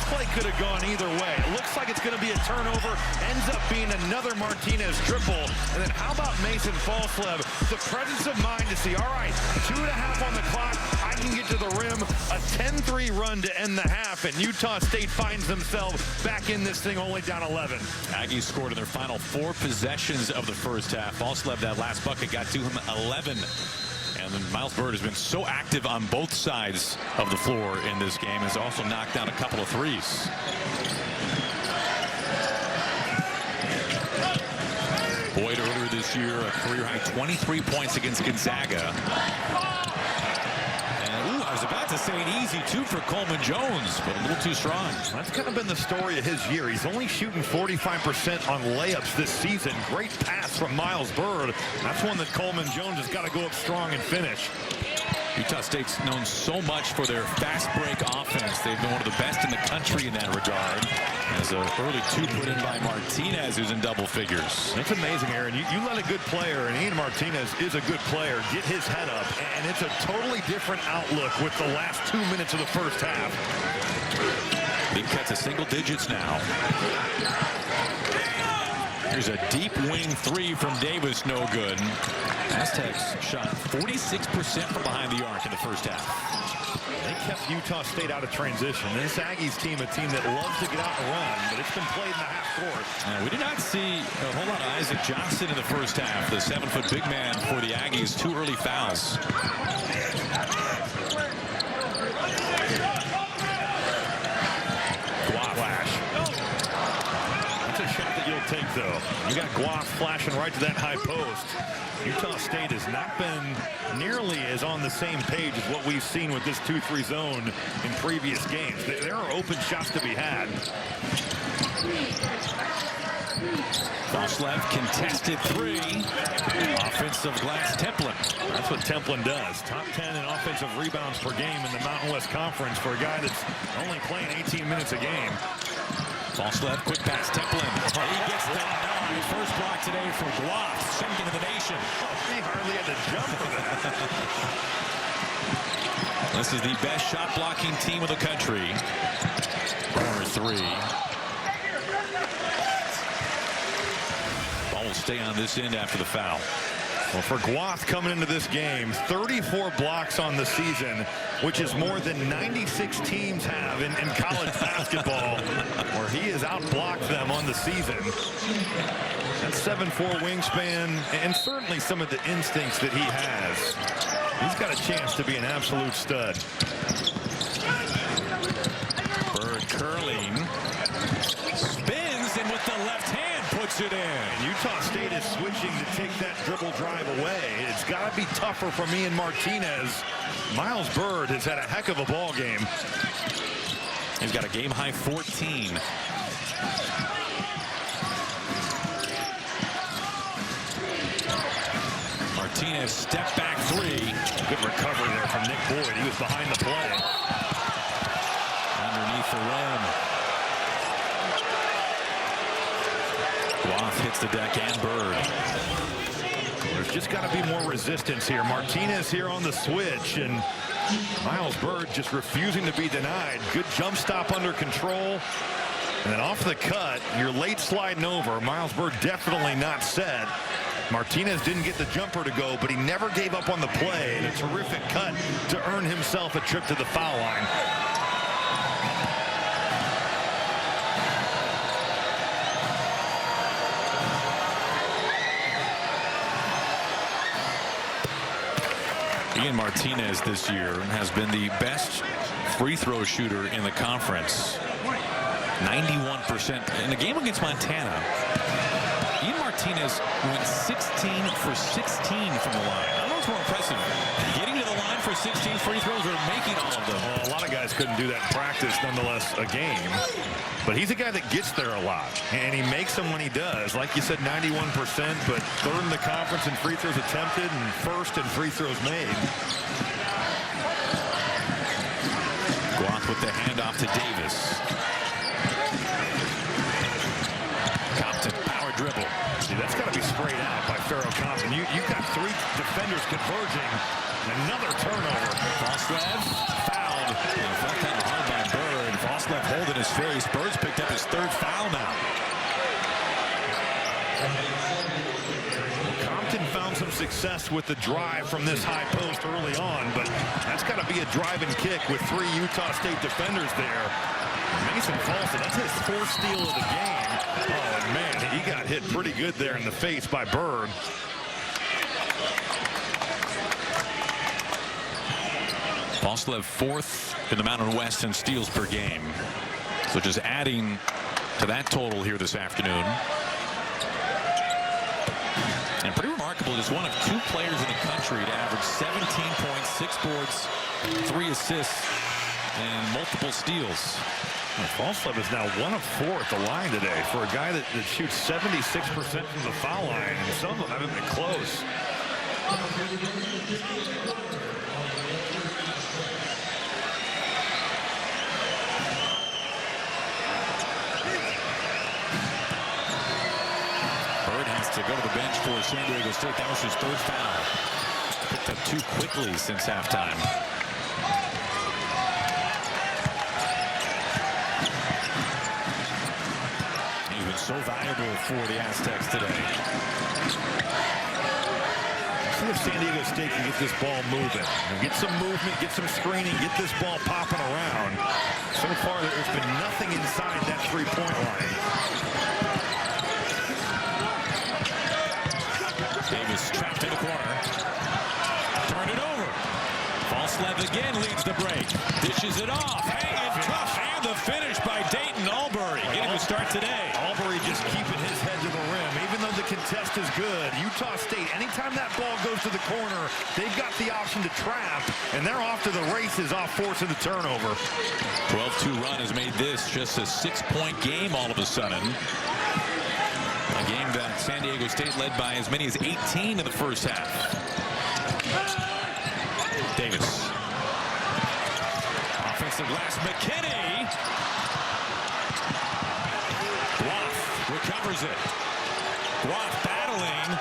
B: play could have gone either way. It looks like it's going to be a turnover. Ends up being another Martinez triple. And then how about Mason Falslev? The presence of mind to see, all right, 2.5 on the clock. I can get to the rim. A 10-3 run to end the half. And Utah State finds themselves back in this thing only down 11.
A: Aggies scored in their final 4 possessions of the first half. Falslev, that last bucket got to him 11. And then Miles Byrd has been so active on both sides of the floor in this game. Has also knocked down a couple of threes. Boyd earlier this year, a career-high 23 points against Gonzaga. I was about to say an easy 2 for Coleman Jones, but a little too strong.
B: That's kind of been the story of his year. He's only shooting 45% on layups this season. Great pass from Miles Byrd. That's one that Coleman Jones has got to go up strong and finish.
A: Utah State's known so much for their fast break offense. They've been one of the best in the country in that regard. As an early 2 put in by Martinez, who's in double figures.
B: It's amazing, Aaron. You let a good player, and Ian Martinez is a good player, get his head up, and it's a totally different outlook with the last 2 minutes of the first half.
A: He cut to single digits now. Here's a deep wing 3 from Davis, no good. Aztecs shot 46% from behind the arc in the first half.
B: They kept Utah State out of transition. This Aggies team, a team that loves to get out and run, but it's been played in the half court.
A: We did not see a whole lot of Isaac Johnson in the first half. The 7-foot big man for the Aggies. 2 early fouls.
B: Take though. You got Guaf flashing right to that high post. Utah State has not been nearly as on the same page as what we've seen with this 2-3 zone in previous games. There are open shots to be had.
A: Falslev contested 3. Offensive glass Templin.
B: That's what Templin does. Top 10 in offensive rebounds per game in the Mountain West Conference for a guy that's only playing 18 minutes a game.
A: Falslev, quick pass, Templin. He gets the 9. First block today from Guaf, second in the nation.
B: He hardly had to jump for that.
A: This is the best shot blocking team of the country. Corner 3. Ball will stay on this end after the foul.
B: Well, for Guaf coming into this game, 34 blocks on the season, which is more than 96 teams have in college basketball, where he has outblocked them on the season. That 7'4" wingspan, and certainly some of the instincts that he has. He's got a chance to be an absolute stud.
A: Bird curling. Spins, and with the left hand puts it in.
B: And Utah State is switching to take that dribble drive away. It's got to be tougher for Ian Martinez. Miles Bird has had a heck of a ball game.
A: He's got a game-high 14. Martinez step back three.
B: Good recovery there from Nick Boyd. He was behind the play.
A: Underneath the rim. Waff hits the deck and Bird.
B: There's just got to be more resistance here. Martinez here on the switch, and Miles Bird just refusing to be denied. Good jump stop under control. And then off the cut, you're late sliding over. Miles Bird definitely not set. Martinez didn't get the jumper to go, but he never gave up on the play. And a terrific cut to earn himself a trip to the foul line.
A: Ian Martinez this year has been the best free throw shooter in the conference. 91% in a game against Montana. Ian Martinez went 16 for 16 from the line. I don't know what's more impressive, getting to the line for 16 free throws or making all of them.
B: Well, a lot of guys couldn't do that in practice, nonetheless, a game. But he's a guy that gets there a lot, and he makes them when he does. Like you said, 91%, but third in the conference in free throws attempted and first in free throws made.
A: Guath with the handoff to Davis. Compton, power dribble.
B: See, that's got to be sprayed out by Pharaoh Compton. You've got three defenders converging. Another turnover.
A: Voslev fouled. Felt kind of hard by Bird. Voslev holding his face. Bird's picked up his third foul now.
B: Compton found some success with the drive from this high post early on, but that's got to be a drive and kick with three Utah State defenders there. Mason Falsa, that's his fourth steal of the game. Oh, and man, he got hit pretty good there in the face by Bird.
A: Voslev fourth in the Mountain West in steals per game. So just adding to that total here this afternoon. And pretty remarkable, just one of two players in the country to average 17 points, 6 boards, 3 assists, and multiple steals.
B: Voslev is now 1 of 4 at the line today for a guy that shoots 76% from the foul line, and some of them haven't been close.
A: Bird has to go to the bench for San Diego State. That was his third foul. Picked up 2 quickly since halftime. So valuable for the Aztecs today.
B: See if San Diego State can get this ball moving. Get some movement, get some screening, get this ball popping around. So far, there's been nothing inside that three-point line.
A: Davis trapped in the corner. Turn it over. Voslev again leads the break. Dishes it off. Hanging tough. And the finish by Dayton Albury. Getting the start today.
B: Albury just keeping his head to the rim. Even though the contest is good, Utah State, anytime that ball goes to the corner, they've got the option to trap, and they're off to the races off forcing the turnover.
A: 12-2 run has made this just a 6-point game all of a sudden. A game that San Diego State led by as many as 18 in the first half. Davis. Offensive glass, McKinney. Guath recovers it. Guath battling.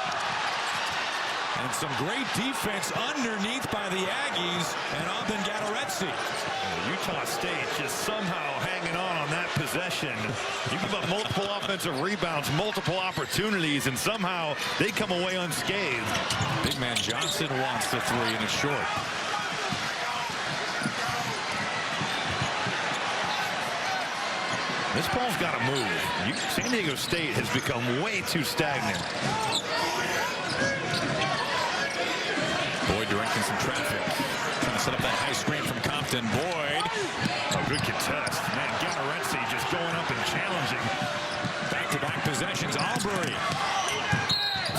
A: And some great defense underneath by the Aggies and Aubin Gatoretsi.
B: Utah State just somehow hanging on that possession. You give up multiple offensive rebounds, multiple opportunities, and somehow they come away unscathed.
A: Big man Johnson wants the three, and it's short.
B: This ball's got to move. San Diego State has become way too stagnant.
A: Boyd directing some traffic. Trying to set up that high screen from Compton. Boyd.
B: Oh, good contest. Man, Gallarenzi just going up and challenging.
A: Back-to-back possessions. Albury.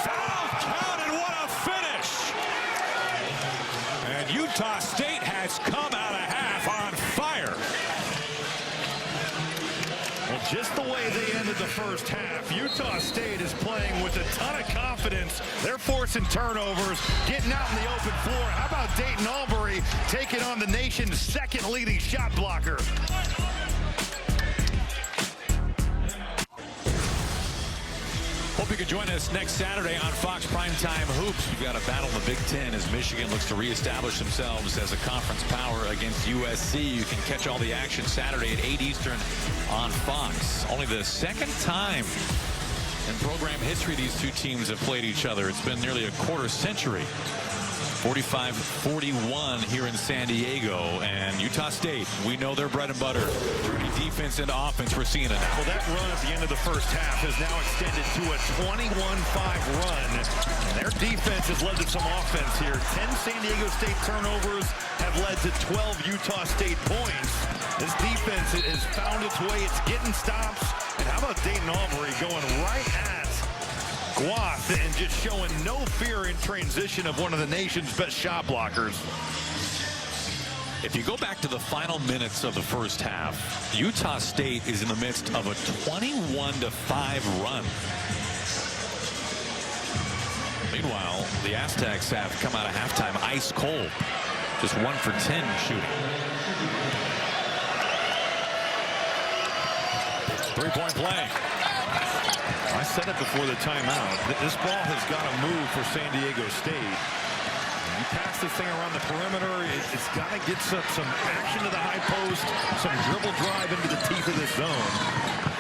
A: Foul count, and what a finish. And Utah State has come out of half on fire.
B: Well, just the way they ended the first half, Utah State is playing with a ton of confidence. They're forcing turnovers, getting out in the open floor. How about Dayton Albury taking on the nation's second leading shot blocker?
A: Hope you can join us next Saturday on Fox Primetime Hoops. We've got a battle in the Big Ten as Michigan looks to reestablish themselves as a conference power against USC. You can catch all the action Saturday at 8 Eastern on Fox. Only the second time in program history these two teams have played each other. It's been nearly a quarter century. 45-41 here in San Diego, and Utah State, we know their bread and butter. Turning defense into offense, we're seeing it now.
B: Well, that run at the end of the first half has now extended to a 21-5 run, and their defense has led to some offense here. 10 San Diego State turnovers have led to 12 Utah State points. This defense has found its way. It's getting stops. And how about Dayton Albury going right at Guath and just showing no fear in transition of one of the nation's best shot blockers.
A: If you go back to the final minutes of the first half, Utah State is in the midst of a 21-5 run. Meanwhile, the Aztecs have come out of halftime ice cold, just 1 for 10 shooting. Three-point play.
B: I said it before the timeout. This ball has got to move for San Diego State. You pass this thing around the perimeter, it's got to get some action to the high post, some dribble drive into the teeth of this zone.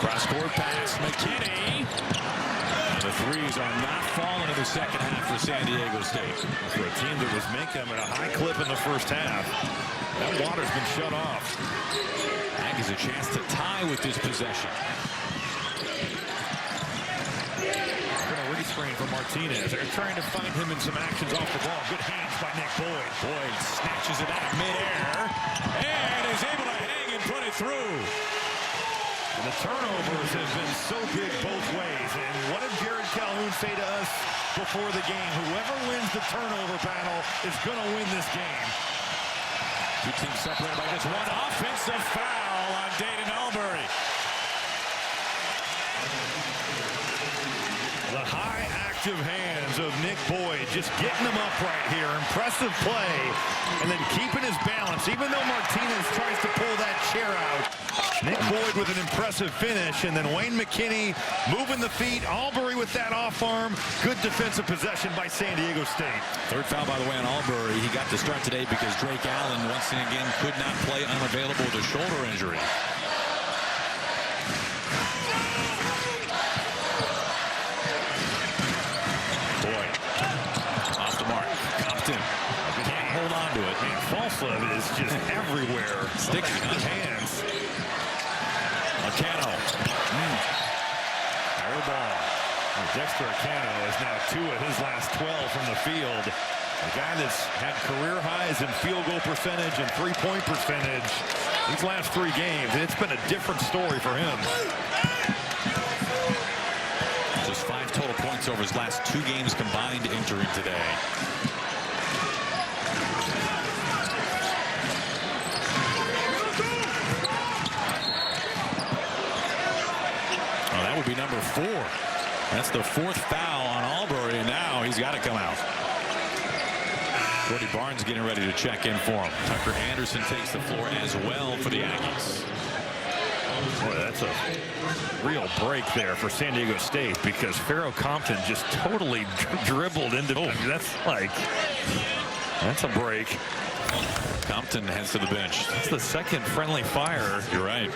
A: Cross-court pass, McKinney. And the threes are not falling in the second half for San Diego State.
B: For a team that was making them at a high clip in the first half, that water's been shut off.
A: Aggies a chance to tie with this possession.
B: Screen for Martinez. They're trying to find him in some actions off the ball. Good hands by Nick Boyd.
A: Boyd snatches it out of midair and is able to hang and put it through.
B: And the turnovers have been so big both ways. And what did Jared Calhoun say to us before the game? Whoever wins the turnover battle is going to win this game.
A: Two teams separated by just one offensive foul on Dayton Albury.
B: The high active hands of Nick Boyd just getting him upright here. Impressive play. And then keeping his balance. Even though Martinez tries to pull that chair out. Nick Boyd with an impressive finish. And then Wayne McKinney moving the feet. Albury with that off arm. Good defensive possession by San Diego State.
A: Third foul, by the way, on Albury. He got the start today because Drake Allen once again could not play, unavailable with a shoulder injury.
B: Hold on to it. Man, Falslove is just everywhere.
A: Sticky
B: his hands.
A: Acano.
B: Air ball. Dexter Acano is now 2 of his last 12 from the field. A guy that's had career highs in field goal percentage and three-point percentage these last 3 games. It's been a different story for him.
A: Just 5 total points over his last 2 games combined entering today. That would be number 4. That's the 4th foul on Albury, and now he's got to come out. Cody Barnes getting ready to check in for him. Tucker Anderson takes the floor as well for the Aggies.
B: Boy, that's a real break there for San Diego State because Pharaoh Compton just totally dribbled into. I mean, that's a break.
A: Compton heads to the bench.
B: That's the second friendly fire.
A: You're right.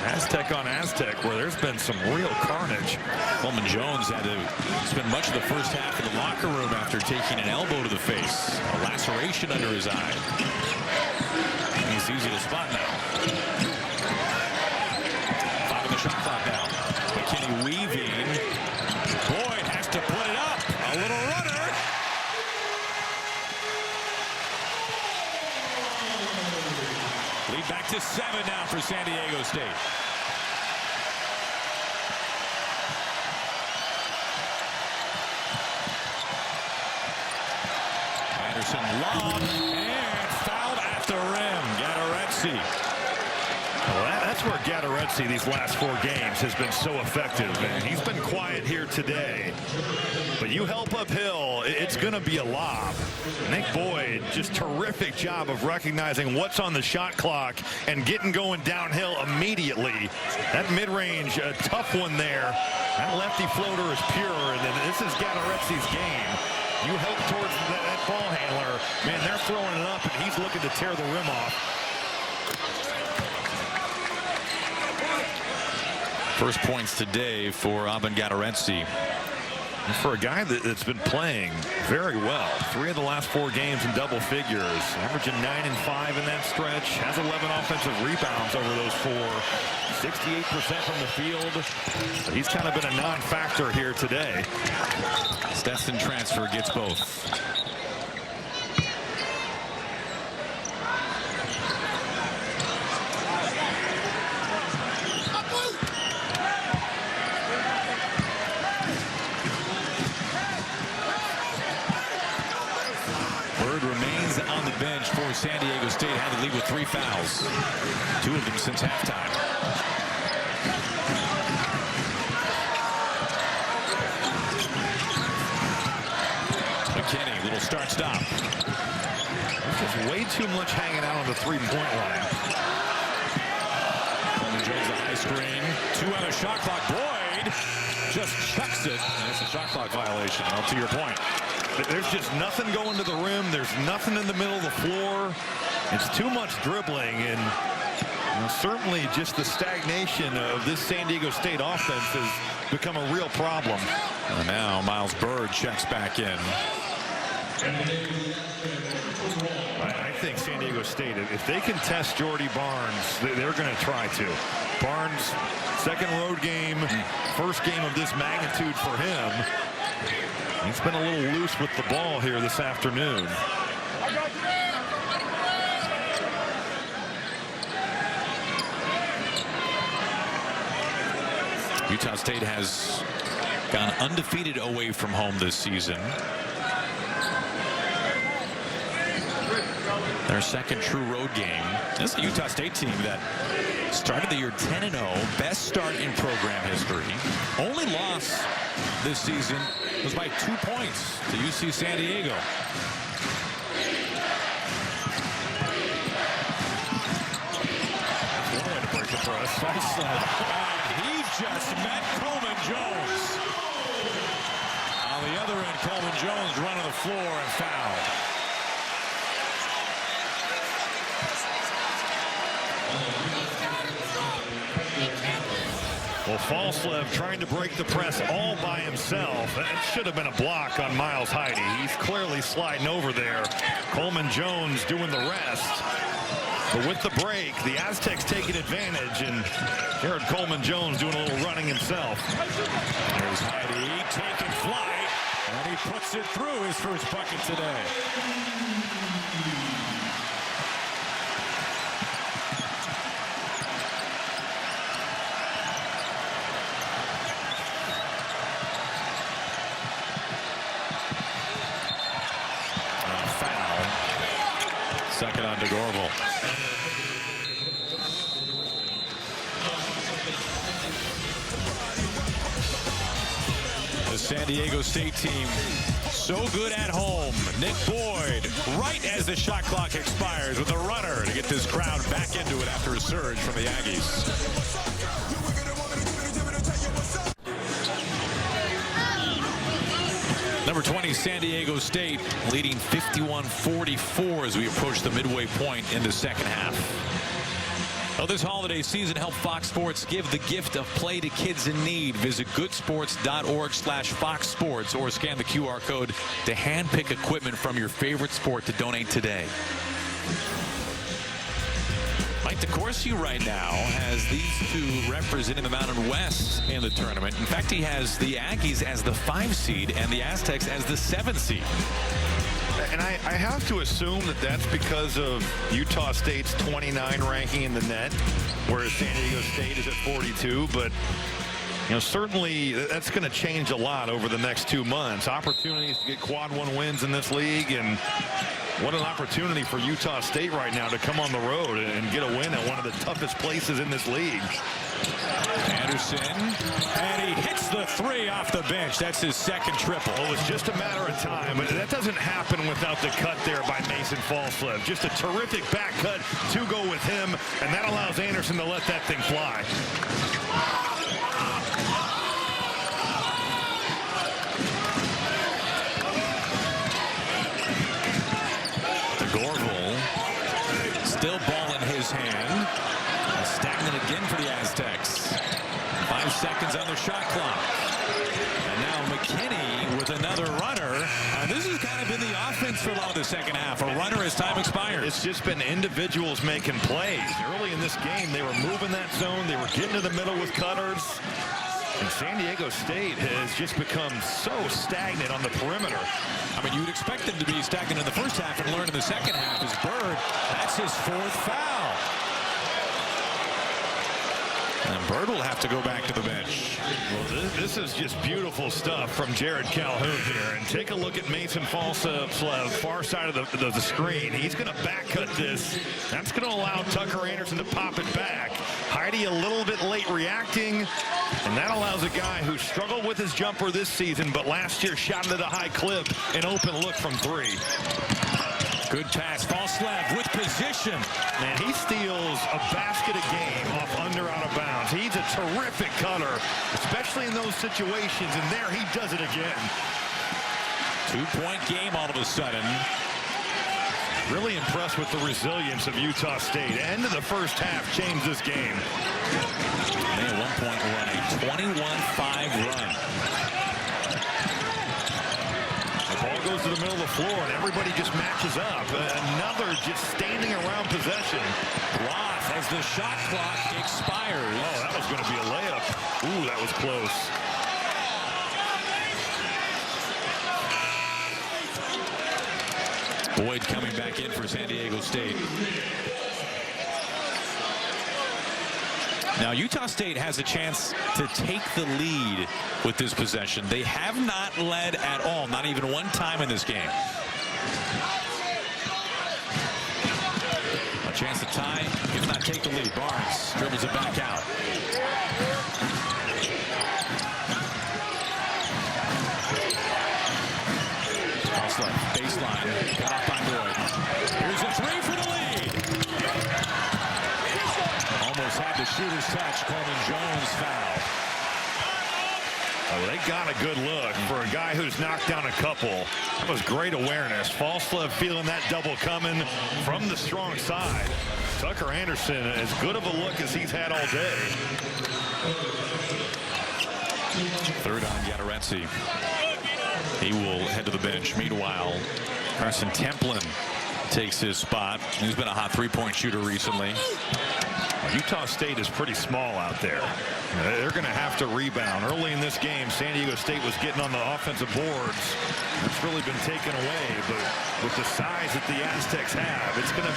B: Aztec on Aztec, where there's been some real carnage.
A: Coleman Jones had to spend much of the first half in the locker room after taking an elbow to the face. A laceration under his eye. He's easy to spot now. 5 shot clock now. McKinney weaving. Boyd has to put it up. A little runner. Lead back to 7 now for San Diego State. Anderson long and fouled at the rim. Gattaretsi.
B: Well, that's where Gattaretsi these last 4 games has been so effective, and he's been quiet here today. But you help uphill, it's going to be a lob. Nick Boyd, just terrific job of recognizing what's on the shot clock and getting going downhill immediately. That mid-range, a tough one there. That lefty floater is pure, and then this is Gattaretsi's game. You help towards that ball handler. Man, they're throwing it up, and he's looking to tear the rim off.
A: First points today for Abin Gattaretsi.
B: For a guy that's been playing very well, 3 of the last 4 games in double figures, averaging 9 and 5 in that stretch, has 11 offensive rebounds over those 4, 68% from the field. He's kind of been a non-factor here today.
A: Stetson transfer gets both. For San Diego State, had to lead with 3 fouls, 2 of them since halftime. McKinney, little start-stop.
B: There's just way too much hanging out on the 3-point line.
A: Coleman Jones, the high screen, 2 on the shot clock. Boyd just chucks it. That's a shot clock violation. Well, to your point.
B: There's just nothing going to the rim. There's nothing in the middle of the floor. It's too much dribbling, and certainly just the stagnation of this San Diego State offense has become a real problem.
A: And now Miles Bird checks back in.
B: I think San Diego State, if they can test Jordy Barnes, they're going to try to. Barnes, second road game, first game of this magnitude for him. He's been a little loose with the ball here this afternoon.
A: Utah State has gone undefeated away from home this season. Their second true road game. This is a Utah State team that started the year 10-0, best start in program history. Only loss this season was by 2 points to UC San Diego.
B: One way to break the press.
A: And he just met Coleman Jones. On the other end, Coleman Jones running the floor and fouled.
B: Well, Falslev trying to break the press all by himself. It should have been a block on Miles Heide. He's clearly sliding over there. Coleman Jones doing the rest. But with the break, the Aztecs taking advantage, and Jared Coleman Jones doing a little running himself.
A: There's Heide taking flight, and he puts it through his first bucket today. Second on DeGorval. The San Diego State team so good at home. Nick Boyd right as the shot clock expires with a runner to get this crowd back into it after a surge from the Aggies. Number 20, San Diego State, leading 51-44 as we approach the midway point in the second half. Well, this holiday season, help Fox Sports give the gift of play to kids in need. Visit goodsports.org/Fox Sports or scan the QR code to handpick equipment from your favorite sport to donate today. Might DeCourcy right now has these two representing the Mountain West in the tournament. In fact, he has the Aggies as the 5 seed and the Aztecs as the 7 seed.
B: And I have to assume that that's because of Utah State's 29 ranking in the net, whereas San Diego State is at 42. But you know, certainly that's going to change a lot over the next 2 months. Opportunities to get quad 1 wins in this league, and what an opportunity for Utah State right now to come on the road and get a win at one of the toughest places in this league.
A: Anderson, and he hits the 3 off the bench. That's his second triple.
B: Well, it's just a matter of time, but that doesn't happen without the cut there by Mason Falslev. Just a terrific back cut to go with him, and that allows Anderson to let that thing fly.
A: Gorville, still ball in his hand. Stagnant again for the Aztecs. 5 seconds on the shot clock. And now McKinney with another runner. And this has kind of been the offense for a lot of the second half. A runner as time expires.
B: It's just been individuals making plays. Early in this game, they were moving that zone. They were getting to the middle with cutters. And San Diego State has just become so stagnant on the perimeter.
A: I mean, you'd expect them to be stagnant in the first half and learn in the second half. As Bird, that's his 4th foul. And Bird will have to go back to the bench.
B: Well, this is just beautiful stuff from Jared Calhoun here. And take a look at Mason Falslev, far side of the screen. He's going to back cut this. That's going to allow Tucker Anderson to pop it back. Heidi a little bit late reacting. And that allows a guy who struggled with his jumper this season, but last year shot it at a high clip, an open look from 3.
A: Good pass. Falslev with position.
B: Man, he steals a basket a game off under out of bounds. He's a terrific cutter, especially in those situations, and there he does it again.
A: 2-point game all of a sudden.
B: Really impressed with the resilience of Utah State. End of the first half changed this game.
A: They at one point run a 21-5 run.
B: The ball goes to the middle of the floor, and everybody just matches up. Another just standing around possession.
A: Roth as the shot clock expires.
B: Oh, that was going to be a layup. Ooh, that was close.
A: Boyd coming back in for San Diego State. Now Utah State has a chance to take the lead with this possession. They have not led at all, not even one time in this game. A chance to tie, if not take the lead. Barnes dribbles it back out. Baseline, got off by Boyd. Here's a 3 for the lead. Almost had the shooter's touch. Coleman Jones foul.
B: Oh, they got a good look for a guy who's knocked down a couple. That was great awareness. Falslev feeling that double coming from the strong side. Tucker Anderson, as good of a look as he's had all day.
A: 3rd on Yadoretsi. He will head to the bench. Meanwhile, Carson Templin takes his spot. He's been a hot 3-point shooter recently.
B: Utah State is pretty small out there. They're going to have to rebound. Early in this game, San Diego State was getting on the offensive boards. It's really been taken away, but with the size that the Aztecs have, it's going to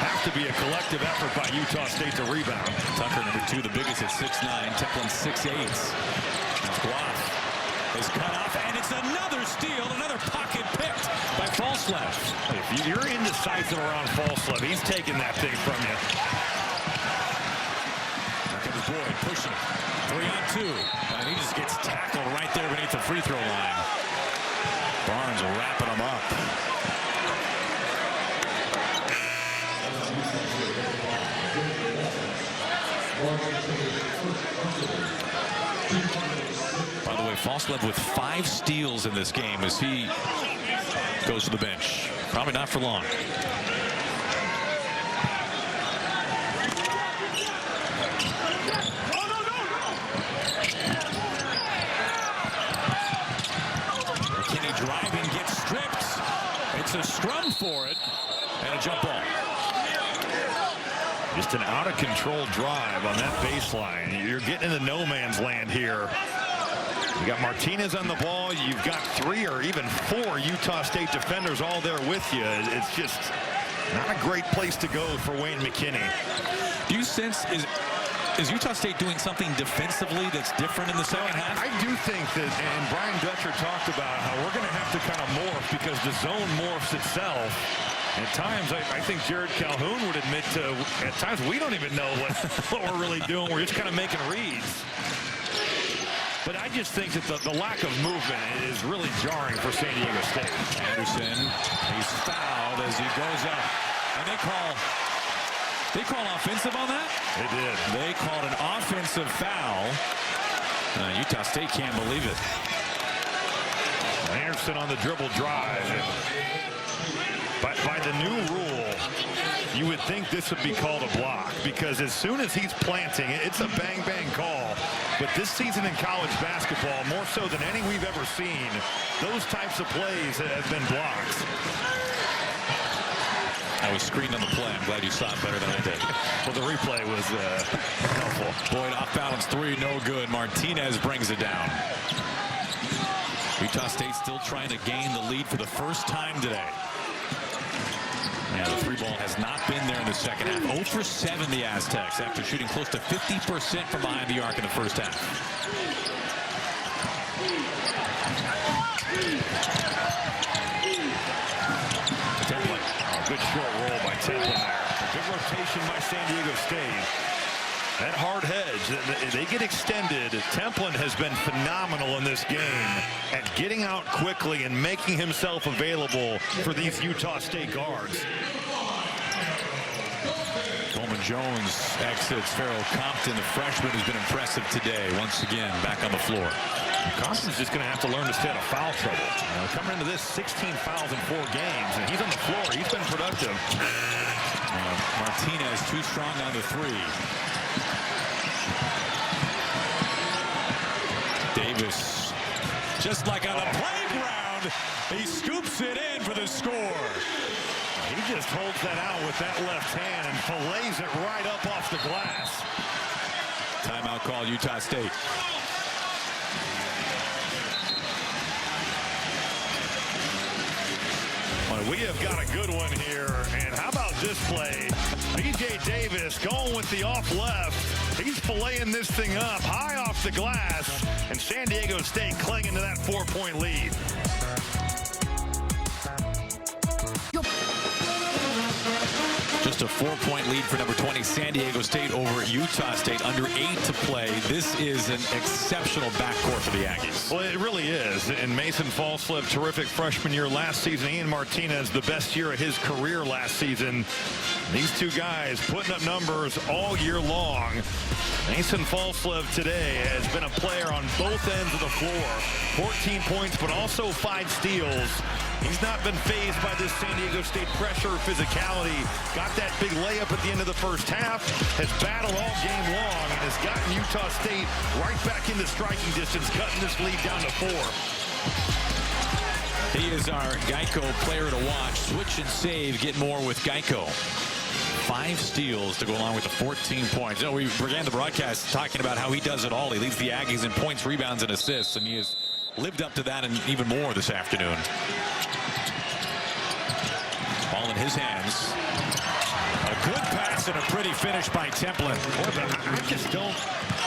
B: have to be a collective effort by Utah State to rebound.
A: Tucker, number 2, the biggest at 6'9". Templin 6'8". Gloss is cut off, and it's another steal, another pocket picked by Falslev.
B: If you're indecisive around Falslev, he's taking that thing from you.
A: Here comes Boyd pushing. 3-on-2. And he just gets tackled right there beneath the free throw line. Barnes wrapping him up. By the way, Falslev with 5 steals in this game as he goes to the bench. Probably not for long. McKinney driving, gets stripped. It's a scrum for it, and a jump ball.
B: Just an out-of-control drive on that baseline. You're getting into no man's land here. You got Martinez on the ball. You've got 3 or even 4 Utah State defenders all there with you. It's just not a great place to go for Wayne McKinney.
A: Do you sense is Utah State doing something defensively that's different in the second half?
B: I do think that, and Brian Dutcher talked about how we're going to have to kind of morph because the zone morphs itself. At times, I think Jared Calhoun would admit to, at times, we don't even know what we're really doing. We're just kind of making reads. But I just think that the lack of movement is really jarring for San Diego State.
A: Anderson, he's fouled as he goes up. And they call offensive on that?
B: They did.
A: They called an offensive foul. Utah State can't believe it.
B: Anderson on the dribble drive. But by the new rule, you would think this would be called a block because as soon as he's planting, it's a bang-bang call. But this season in college basketball, more so than any we've ever seen, those types of plays have been blocks.
A: I was screened on the play. I'm glad you saw it better than I did.
B: Well, the replay was helpful.
A: Boyd off balance 3, no good. Martinez brings it down. Utah State still trying to gain the lead for the first time today. Yeah, the 3 ball has not been there in the second half. 0 for 7 the Aztecs after shooting close to 50% from behind the arc in the first half.
B: Templin. Oh, good short roll by Templin there. Good rotation by San Diego State. That hard hedge, they get extended. Templin has been phenomenal in this game at getting out quickly and making himself available for these Utah State guards.
A: Coleman Jones exits. Farrell Compton, the freshman, who's been impressive today. Once again, back on the floor.
B: Compton's just going to have to learn to stay out of foul trouble. Coming into this, 16 fouls in 4 games, and he's on the floor. He's been productive.
A: Martinez too strong on the 3. Davis, just like on a playground, he scoops it in for the score.
B: He just holds that out with that left hand and fillets it right up off the glass.
A: Timeout call, Utah State.
B: Well, we have got a good one here, and how about this play? B.J. Davis going with the off left. He's filleting this thing up high off the glass, and San Diego State clinging to that 4-point lead.
A: Just a 4-point lead for number 20 San Diego State over Utah State. Under 8 to play. This is an exceptional backcourt for the Aggies.
B: Well, it really is. And Mason Falslip, terrific freshman year last season. Ian Martinez, the best year of his career last season. These 2 guys putting up numbers all year long. Mason Falslip today has been a player on both ends of the floor. 14 points, but also 5 steals. He's not been fazed by this San Diego State pressure or physicality. Got that big layup at the end of the first half. Has battled all game long and has gotten Utah State right back into striking distance, cutting this lead down to 4.
A: He is our Geico player to watch. Switch and save. Get more with Geico. 5 steals to go along with the 14 points. We began the broadcast talking about how he does it all. He leads the Aggies in points, rebounds, and assists, and he has lived up to that and even more this afternoon. Ball in his hands. A good pass and a pretty finish by Templin.
B: I just don't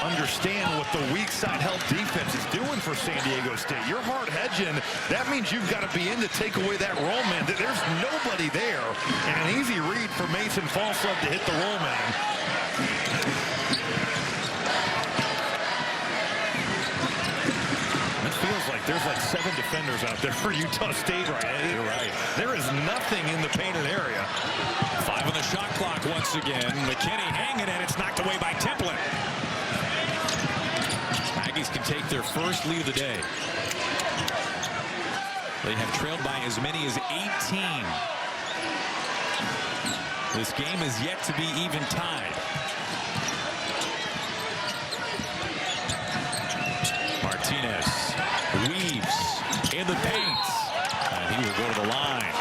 B: understand what the weak side help defense is doing for San Diego State. You're hard hedging. That means you've got to be in to take away that roll man. There's nobody there. And an easy read for Mason Falslip to hit the roll man. It feels like there's like 7 defenders out there for Utah State right now.
A: You're right.
B: There is nothing in the painted area.
A: 5 on the shot clock once again. McKinney hanging, and it's knocked away by Templin. Aggies can take their first lead of the day. They have trailed by as many as 18. This game is yet to be even tied. Martinez weaves in the paint, and he will go to the line.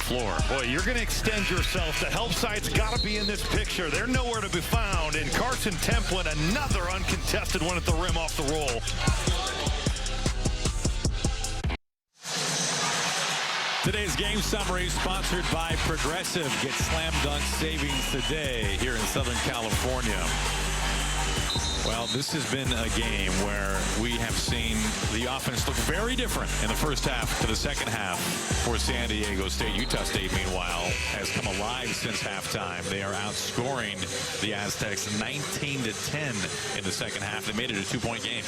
A: floor.
B: Boy, you're going to extend yourself. The help side's got to be in this picture. They're nowhere to be found. And Carson Templin, another uncontested one at the rim off the roll.
A: Today's game summary sponsored by Progressive. Get slam dunk savings today here in Southern California. Well, this has been a game where we have seen the offense look very different in the first half to the second half for San Diego State. Utah State, meanwhile, has come alive since halftime. They are outscoring the Aztecs 19-10 in the second half. They made it a 2-point game.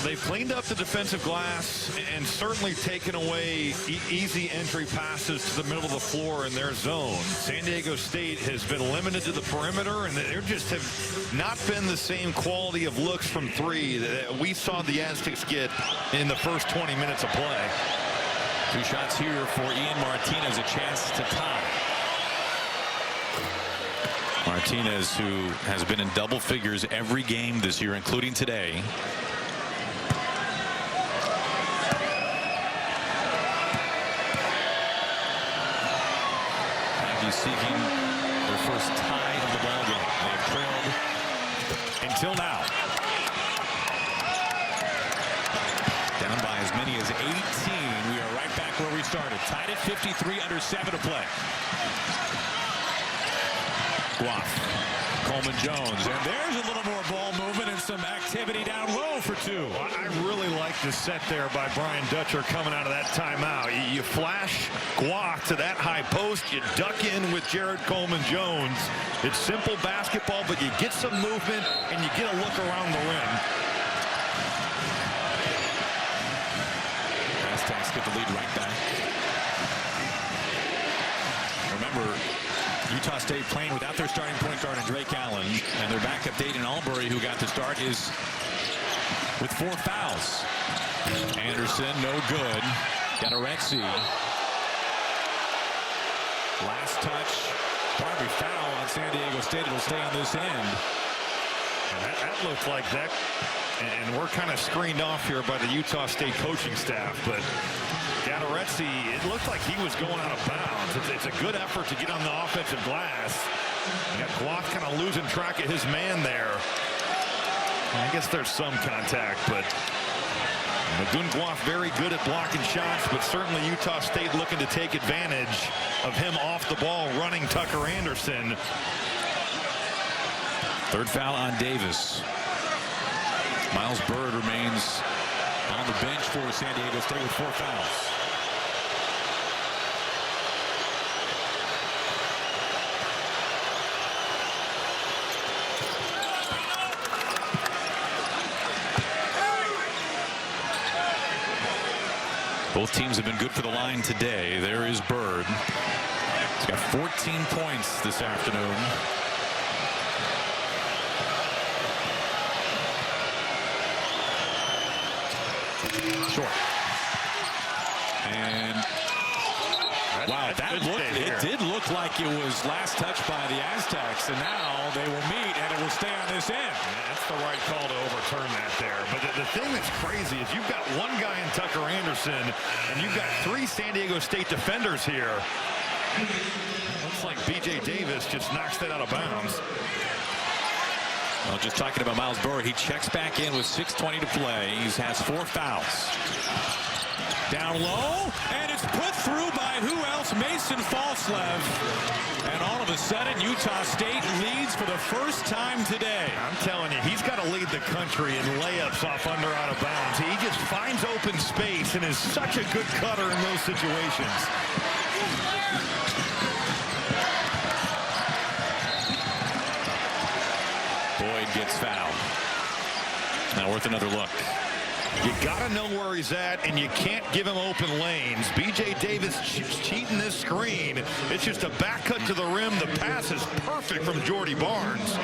B: They've cleaned up the defensive glass and certainly taken away easy entry passes to the middle of the floor in their zone. San Diego State has been limited to the perimeter, and they just have not been the same quality of looks from three that we saw the Aztecs get in the first 20 minutes of play.
A: 2 shots here for Ian Martinez, a chance to tie. Martinez, who has been in double figures every game this year, including today. Seeking their first tie of the ball game. They've trailed until now. Down by as many as 18. We are right back where we started. Tied at 53, under 7 to play. Guaf, Coleman Jones, and there's a little more ball movement and some activity down low for 2.
B: Well, I really like the set there by Brian Dutcher coming out of that timeout. You flash Guaf to that high post, you duck in with Jared Coleman Jones. It's simple basketball, but you get some movement and you get a look around the rim.
A: Aztecs get the lead right back. Remember, Utah State playing without their starting point guard and Drake Allen, and their backup Dayton Albury, who got the start, is with 4 fouls. Anderson, no good. Gatorexi. Last touch, probably foul on San Diego State. It'll stay on this end.
B: That looked like that, and we're kind of screened off here by the Utah State coaching staff, but Gatorexi, it looked like he was going out of bounds. It's a good effort to get on the offensive glass. You got Guaf kind of losing track of his man there. I guess there's some contact, but Magoon Guaf very good at blocking shots, but certainly Utah State looking to take advantage of him off the ball, running Tucker Anderson.
A: 3rd foul on Davis. Miles Bird remains on the bench for San Diego State with 4 fouls. Both teams have been good for the line today. There is Bird. He's got 14 points this afternoon. Short. And wow, it did look like it was last touch by the Aztecs, and now they will meet, and it will stay on this end.
B: That's the right call to overturn that there. But the thing that's crazy is you've got one guy in Tucker Anderson, and you've got 3 San Diego State defenders here. Looks like B.J. Davis just knocks that out of bounds.
A: Well, just talking about Miles Burr, he checks back in with 6:20 to play. He has 4 fouls. Down low, and it's put through by who else? Mason Falslev. And all of a sudden, Utah State leads for the first time today.
B: I'm telling you, he's got to lead the country in layups off under out of bounds. He just finds open space and is such a good cutter in those situations.
A: Boyd gets fouled. Now worth another look.
B: You got to know where he's at, and you can't give him open lanes. B.J. Davis cheating this screen. It's just a back cut to the rim. The pass is perfect from Jordy Barnes.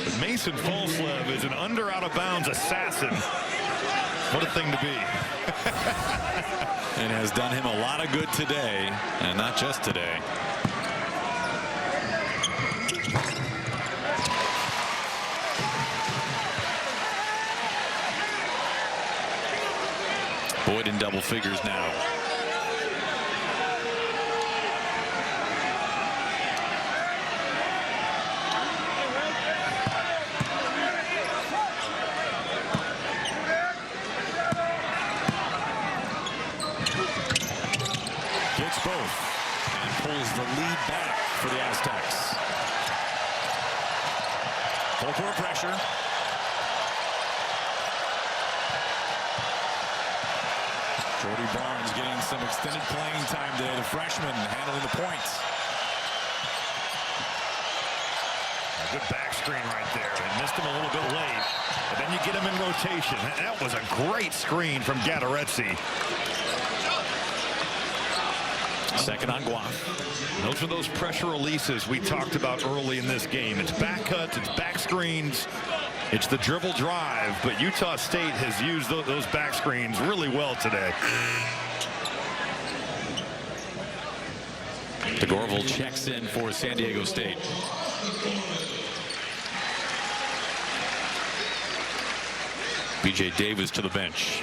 B: But Mason Falslev is an under out of bounds assassin. What a thing to be.
A: And has done him a lot of good today, and not just today. Boyd in double figures now. for the Aztecs. Full court pressure. Jordy Barnes getting some extended playing time today. The freshman handling the points.
B: A good back screen right there. They missed him a little bit late, but then you get him in rotation. That was a great screen from Gatorezzi.
A: Second on Guam.
B: Those are those pressure releases we talked about early in this game. It's back cuts, it's back screens, it's the dribble drive, but Utah State has used those back screens really well today.
A: DeGorville checks in for San Diego State. B.J. Davis to the bench.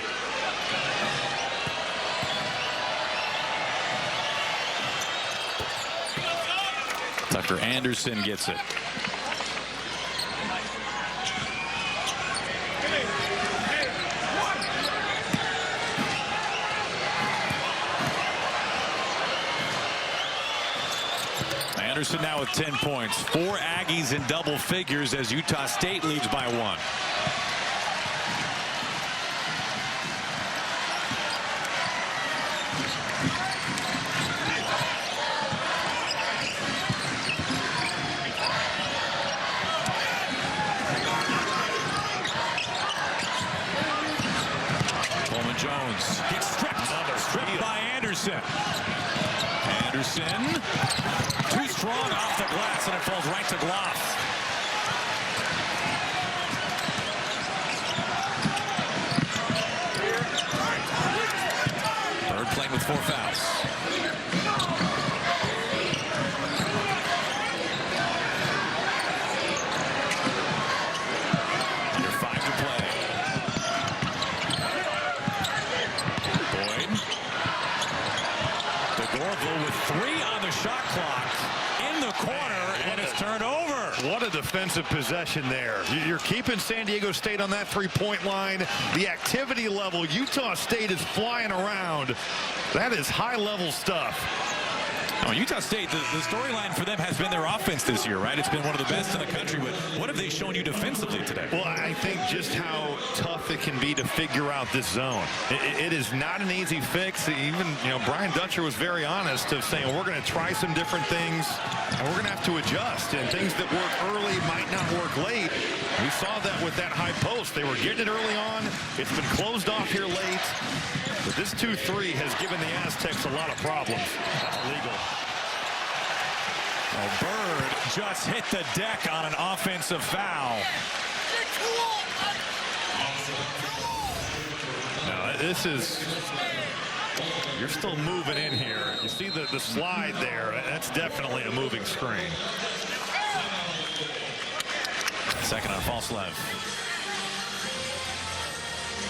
A: Tucker Anderson gets it. Anderson now with 10 points. 4 Aggies in double figures as Utah State leads by 1. Jones gets stripped. Stripped by Anderson. Anderson too strong off the glass, and it falls right to Gloff. Bird playing with 4 fouls. Under 5 to play. DeGorville with 3 on the shot clock in the corner, and it's turned over.
B: What a defensive possession there. You're keeping San Diego State on that 3-point line. The activity level, Utah State is flying around. That is high-level stuff.
A: Oh, Utah State, the storyline for them has been their offense this year, right? It's been one of the best in the country. But what have they shown you defensively today?
B: Well, I think just how tough it can be to figure out this zone. It is not an easy fix. Even, Brian Dutcher was very honest of saying we're going to try some different things and we're going to have to adjust. And things that work early might not work late. We saw that with that high post. They were getting it early on. It's been closed off here late. But this 2-3 has given the Aztecs a lot of problems. That's illegal.
A: Oh, Bird just hit the deck on an offensive foul.
B: No, this is... You're still moving in here. You see the slide there. That's definitely a moving screen.
A: Second on Falslev.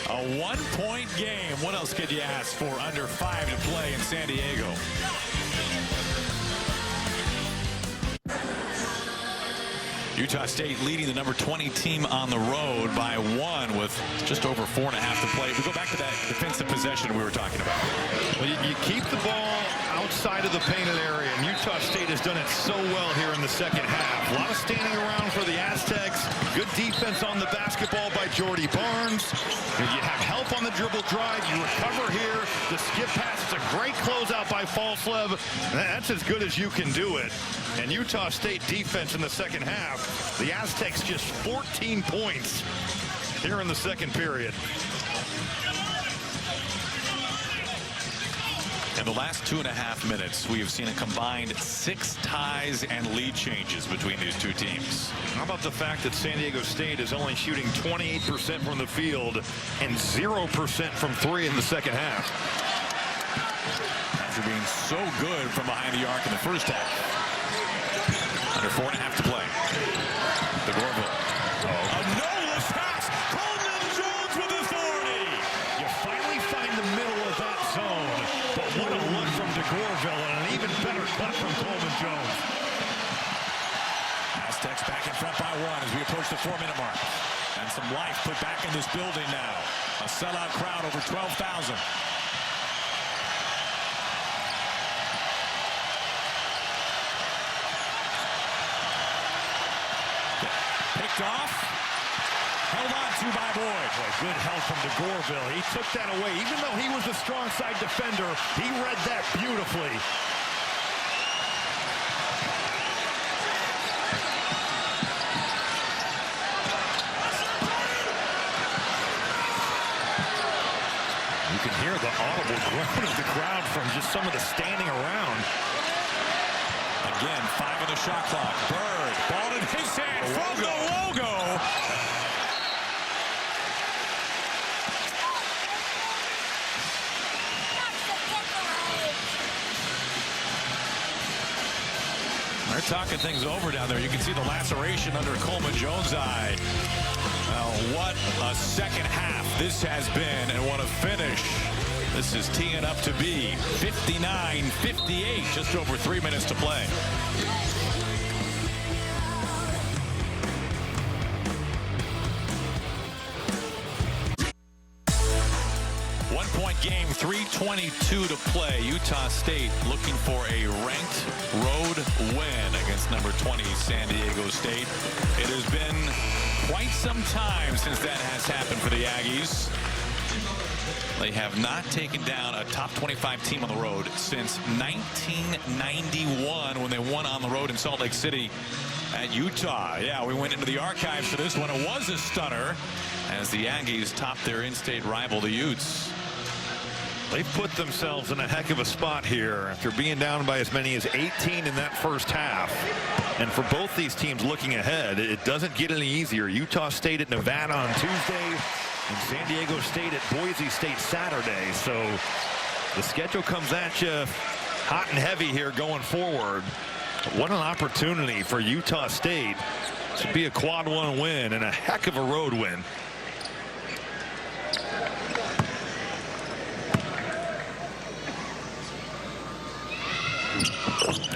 A: A 1-point game. What else could you ask for? Under 5 to play in San Diego. Utah State leading the number 20 team on the road by 1 with just over 4.5 to play. We go back to that defensive possession we were talking about.
B: Well, you keep the ball outside of the painted area, and Utah State has done it so well here in the second half. A lot of standing around for the Aztecs. Good defense on the basketball by Jordy Barnes. You have help on the dribble drive. You recover here. The skip pass is a great closeout by Falslev. That's as good as you can do it. And Utah State defense in the second half. The Aztecs just 14 points here in the second period.
A: In the last 2.5 minutes, we have seen a combined 6 ties and lead changes between these two teams.
B: How about the fact that San Diego State is only shooting 28% from the field and 0% from 3 in the second half?
A: After being so good from behind the arc in the first half. Under 4.5 to play. DeGorville. A no-look pass. Coleman Jones with authority.
B: You finally find the middle of that zone. But what a look from DeGorville and an even better cut from Coleman Jones.
A: Aztecs back in front by 1 as we approach the 4-minute mark. And some life put back in this building now. A sellout crowd over 12,000. picked off. Held on to by Boyd.
B: Boy, good help from DeGorville. He took that away. Even though he was the strong side defender, he read that beautifully. You can hear the audible groan of the crowd from just some of the standing around.
A: Again, 5 on the shot clock. Bird, ball in his hand from the logo. They're talking things over down there. You can see the laceration under Coleman Jones' eye. What a second half this has been, and what a finish. This is teeing up to be 59-58, just over 3 minutes to play. One-point game, 3:22 to play. Utah State looking for a ranked road win against number 20 San Diego State. It has been quite some time since that has happened for the Aggies. They have not taken down a top 25 team on the road since 1991 when they won on the road in Salt Lake City at Utah. Yeah, we went into the archives for this one. It was a stunner as the Aggies topped their in-state rival, the Utes.
B: They've put themselves in a heck of a spot here after being down by as many as 18 in that first half. And for both these teams looking ahead, it doesn't get any easier. Utah State at Nevada on Tuesday and San Diego State at Boise State Saturday. So the schedule comes at you hot and heavy here going forward. But what an opportunity for Utah State to be a quad one win and a heck of a road win.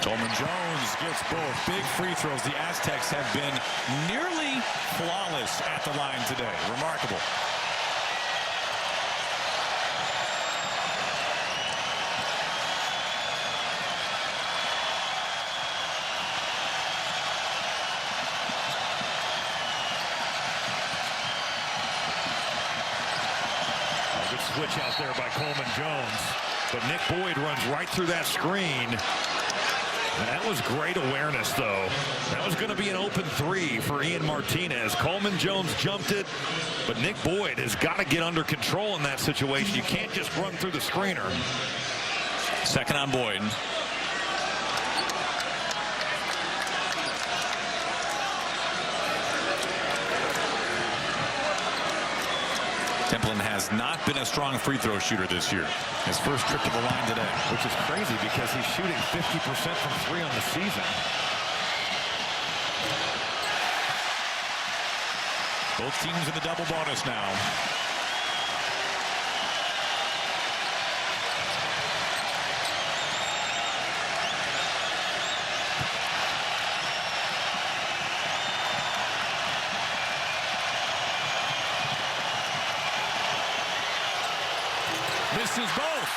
A: Coleman Jones gets both big free throws. The Aztecs have been nearly flawless at the line today. Remarkable.
B: Good switch out there by Coleman Jones. But Nick Boyd runs right through that screen. And that was great awareness, though. That was going to be an open three for Ian Martinez. Coleman Jones jumped it, but Nick Boyd has got to get under control in that situation. You can't just run through the screener.
A: Second on Boyd. Templin has not been a strong free throw shooter this year. His first trip to the line today.
B: Which is crazy because he's shooting 50% from three on the season.
A: Both teams in the double bonus now. Misses both.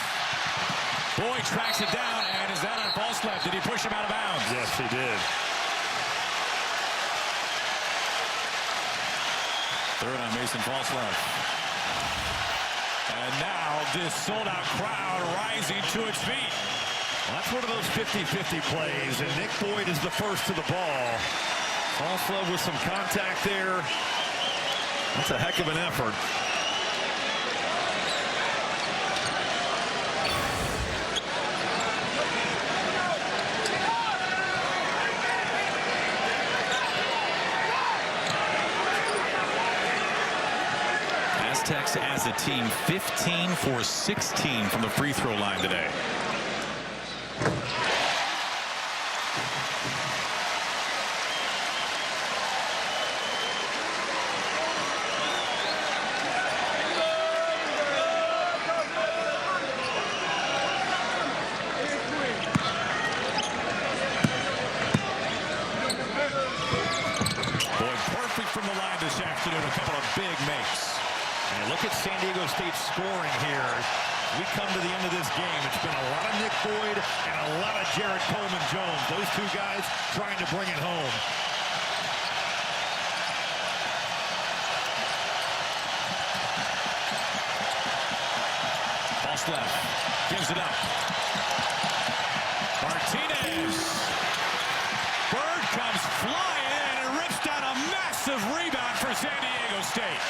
A: Boyd tracks it down, and is that on false left? Did he push him out of bounds?
B: Yes, he did.
A: Third on Mason, false left. And now this sold-out crowd rising to its feet.
B: Well, that's one of those 50-50 plays, and Nick Boyd is the first to the ball. False love with some contact there. That's a heck of an effort.
A: Aztecs as a team 15 for 16 from the free throw line today. Boyd perfect from the line this afternoon. A couple of big makes.
B: And look at San Diego State scoring here. We come to the end of this game. It's been a lot of Nick Boyd and a lot of Jared Coleman Jones. Those two guys trying to bring it home.
A: left. Gives it up. Martinez. Bird comes flying in and rips down a massive rebound for San Diego State.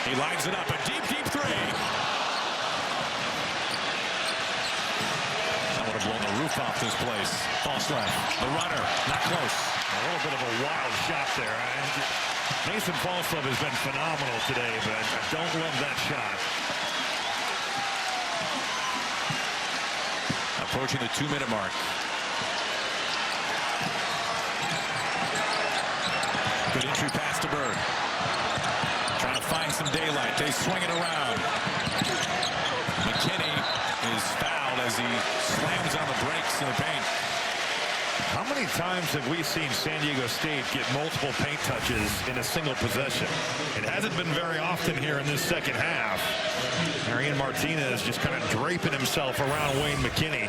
A: He lines it up. A deep, deep three. That would have blown the roof off this place. False left. The runner. Not close.
B: A little bit of a wild shot there. Mason Falslove has been phenomenal today, but I don't love that shot.
A: Approaching the 2-minute mark. Good entry pass to Bird. Trying to find some daylight. They swing it around. McKinney is fouled as he slams on the brakes in the paint.
B: How many times have we seen San Diego State get multiple paint touches in a single possession? It hasn't been very often here in this second half. Marian Martinez just kind of draping himself around Wayne McKinney.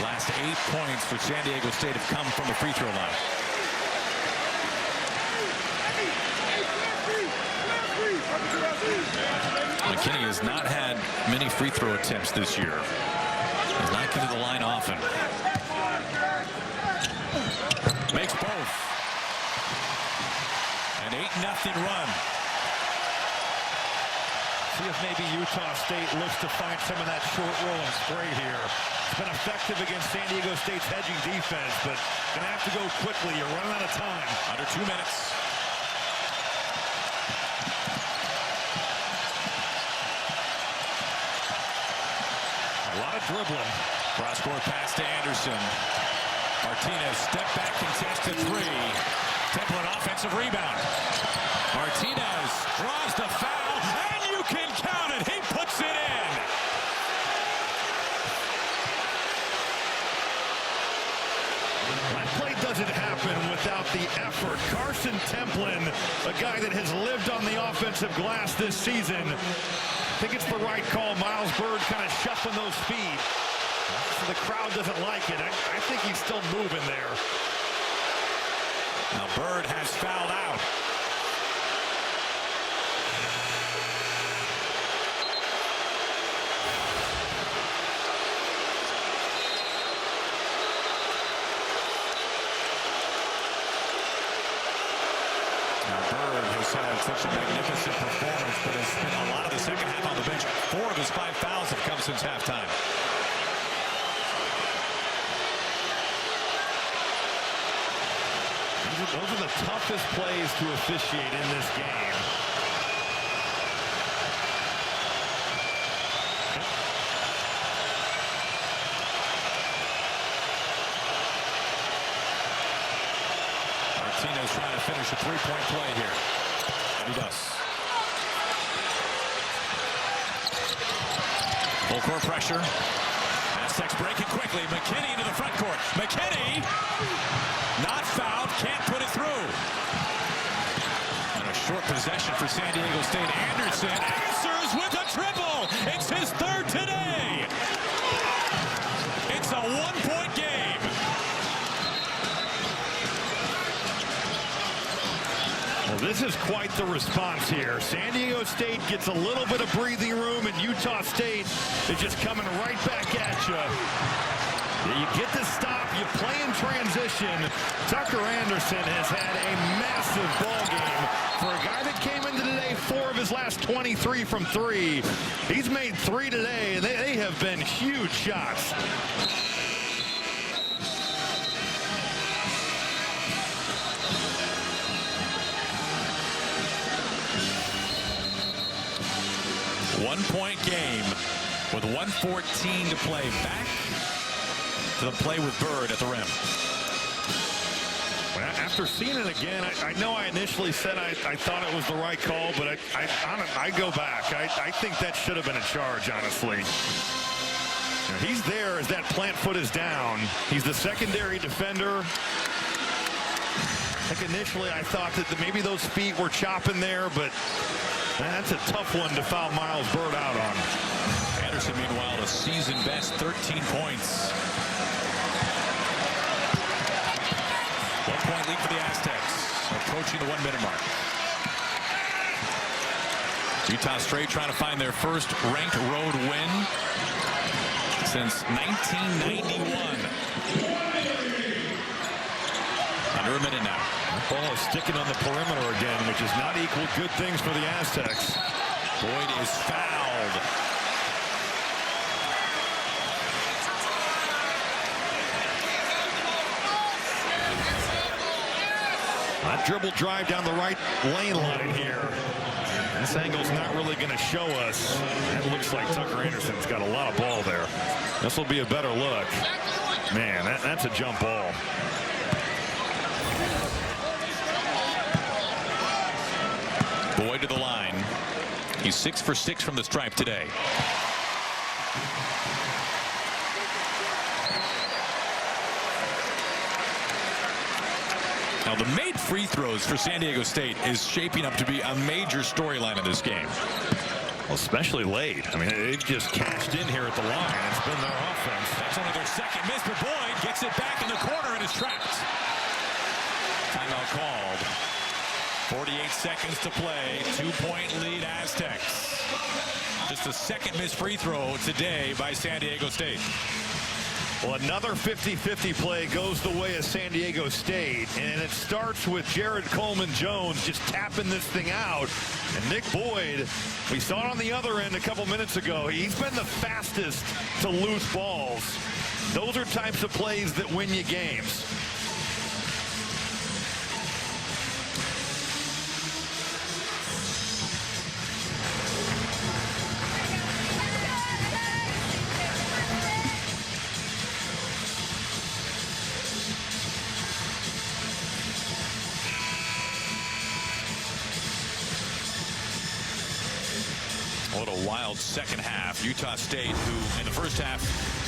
A: Last 8 points for San Diego State have come from the free throw line. McKinney has not had many free throw attempts this year. He's not come to the line often. Makes both. An 8-0 run.
B: See if maybe Utah State looks to find some of that short roll and spray here. It's been effective against San Diego State's hedging defense, but gonna have to go quickly. You're running out of time.
A: Under 2 minutes.
B: A lot of dribbling.
A: Cross-court pass to Anderson. Martinez step back contested three. Temple an offensive rebound. Martinez draws the foul, and you can count it. He puts it in.
B: That play doesn't happen without the effort. Carson Templin, a guy that has lived on the offensive glass this season. I think it's the right call. Miles Bird kind of shuffling those feet. So the crowd doesn't like it. I think he's still moving there.
A: Now Bird has fouled out. Had such a magnificent performance, but has spent a lot of the second half on the bench. 4 of his 5 fouls have come since halftime.
B: Those are the toughest plays to officiate in this game.
A: Martinez trying to finish a 3-point play here. And he does. Full court pressure. Aztecs breaking quickly. McKinney into the front court. McKinney not fouled. Can't put it through. And a short possession for San Diego State. Anderson answers with a triple. It's his 3rd today. It's a 1-point game.
B: Well, this is quite the response here. San Diego State gets a little bit of breathing room, and Utah State is just coming right back at you. You get the stop, you play in transition. Tucker Anderson has had a massive ball game. For a guy that came into today 4 of his last 23 from 3, he's made 3 today, and they have been huge shots.
A: One-point game with 1:14 to play. Back to the play with Bird at the rim.
B: After seeing it again, I know I initially said I thought it was the right call, but I go back. I think that should have been a charge, honestly. He's there as that plant foot is down. He's the secondary defender. I think initially I thought that maybe those feet were chopping there, but that's a tough one to foul Miles Bird out on.
A: Anderson, meanwhile, a season best 13 points. 1-point lead for the Aztecs, approaching the 1-minute mark. Utah State trying to find their first ranked road win since 1991. Under a minute now.
B: That ball is sticking on the perimeter again, which is not equal good things for the Aztecs.
A: Boyd is fouled.
B: That dribble drive down the right lane line here. This angle's not really going to show us. It looks like Tucker Anderson's got a lot of ball there. This will be a better look. Man, that's a jump ball.
A: Boyd to the line. He's 6 for 6 from the stripe today. Now, the made free throws for San Diego State is shaping up to be a major storyline in this game.
B: Well, especially late. I mean, they've just cashed in here at the line. It's been their offense.
A: That's only their second miss, but Boyd gets it back in the corner and is trapped. Timeout called. 48 seconds to play. 2-point lead Aztecs. Just a second missed free throw today by San Diego State.
B: Well, another 50-50 play goes the way of San Diego State, and it starts with Jared Coleman-Jones just tapping this thing out. And Nick Boyd, we saw it on the other end a couple minutes ago. He's been the fastest to loose balls. Those are types of plays that win you games.
A: What a wild second half. Utah State, who in the first half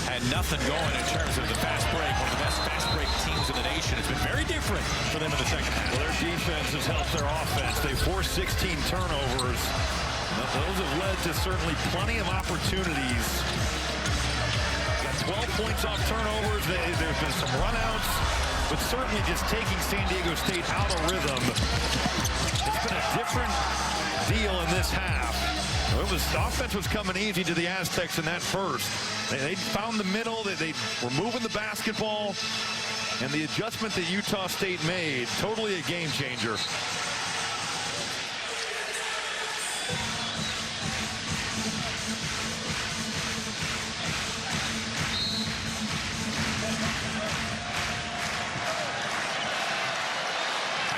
A: had nothing going in terms of the fast break. One of the best fast break teams in the nation. It's been very different for them in the second half.
B: Well, their defense has helped their offense. They forced 16 turnovers. Those have led to certainly plenty of opportunities. Got 12 points off turnovers. There's been some runouts, but certainly just taking San Diego State out of rhythm. It's been a different deal in this half. The offense was coming easy to the Aztecs in that first. They found the middle. They were moving the basketball. And the adjustment that Utah State made, totally a game changer.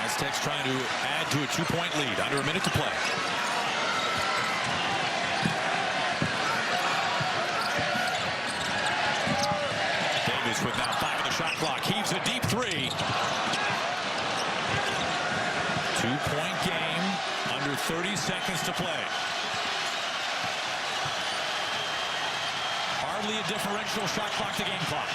A: Aztecs trying to add to a 2-point lead. Under a minute to play. With now 5 on the shot clock. Heaves a deep 3. 2-point game. Under 30 seconds to play. Hardly a differential shot clock to game clock.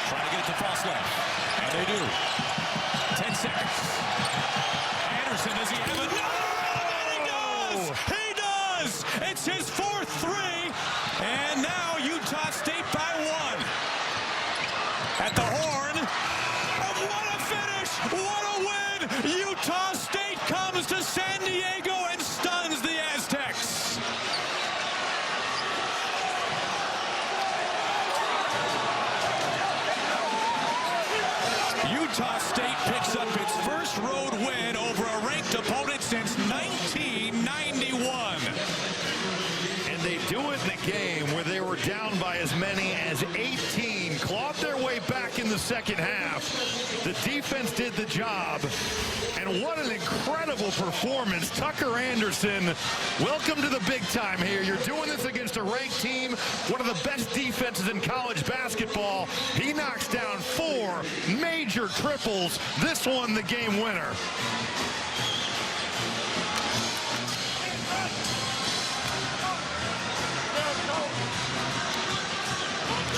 A: Trying to get it to false left. And they do. 10 seconds. Anderson, does he have it? No! He does! It's his 4th 3, and now Utah State by 1. At the horn, what a finish! What a win! Utah State comes to San Diego and stuns the Aztecs. Utah State picks up its first road win over a ranked opponent since 1991.
B: And they do it in a game where they were down by as many as 18, clawed their way back in the second half. The defense did the job. And what an incredible performance. Tucker Anderson, welcome to the big time here. You're doing this against a ranked team, one of the best defenses in college basketball. He knocks down 4 major triples. This one, the game winner.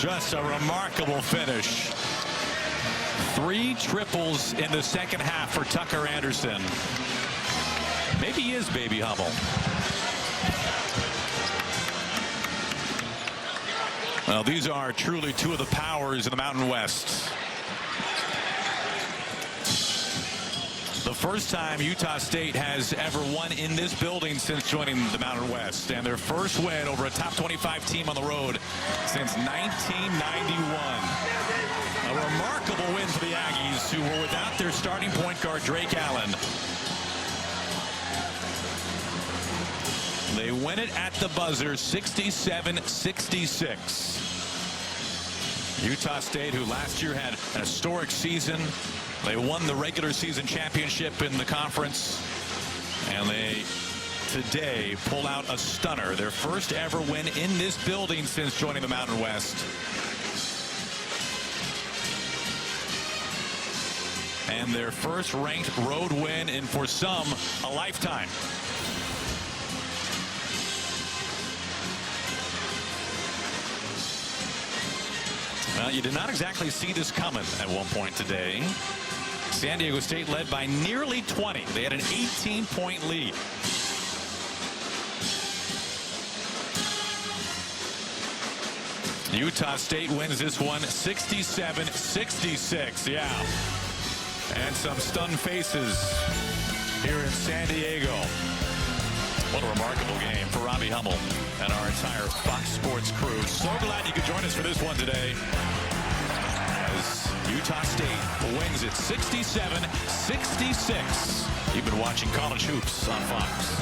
A: Just a remarkable finish. 3 triples in the second half for Tucker Anderson. Maybe he is Baby Hummel. Well, these are truly 2 of the powers in the Mountain West. The first time Utah State has ever won in this building since joining the Mountain West, and their first win over a top 25 team on the road since 1991. A remarkable win for the Aggies, who were without their starting point guard Drake Allen. They win it at the buzzer, 67-66. Utah State, who last year had an historic season. They won the regular season championship in the conference, and they today pull out a stunner, their first ever win in this building since joining the Mountain West. And their first ranked road win in, for some, a lifetime. Well, you did not exactly see this coming at one point today. San Diego State led by nearly 20. They had an 18-point lead. Utah State wins this one 67-66. Yeah. And some stunned faces here in San Diego. What a remarkable game for Robbie Hummel and our entire Fox Sports crew. So glad you could join us for this one today, as Utah State wins it 67-66. You've been watching College Hoops on Fox.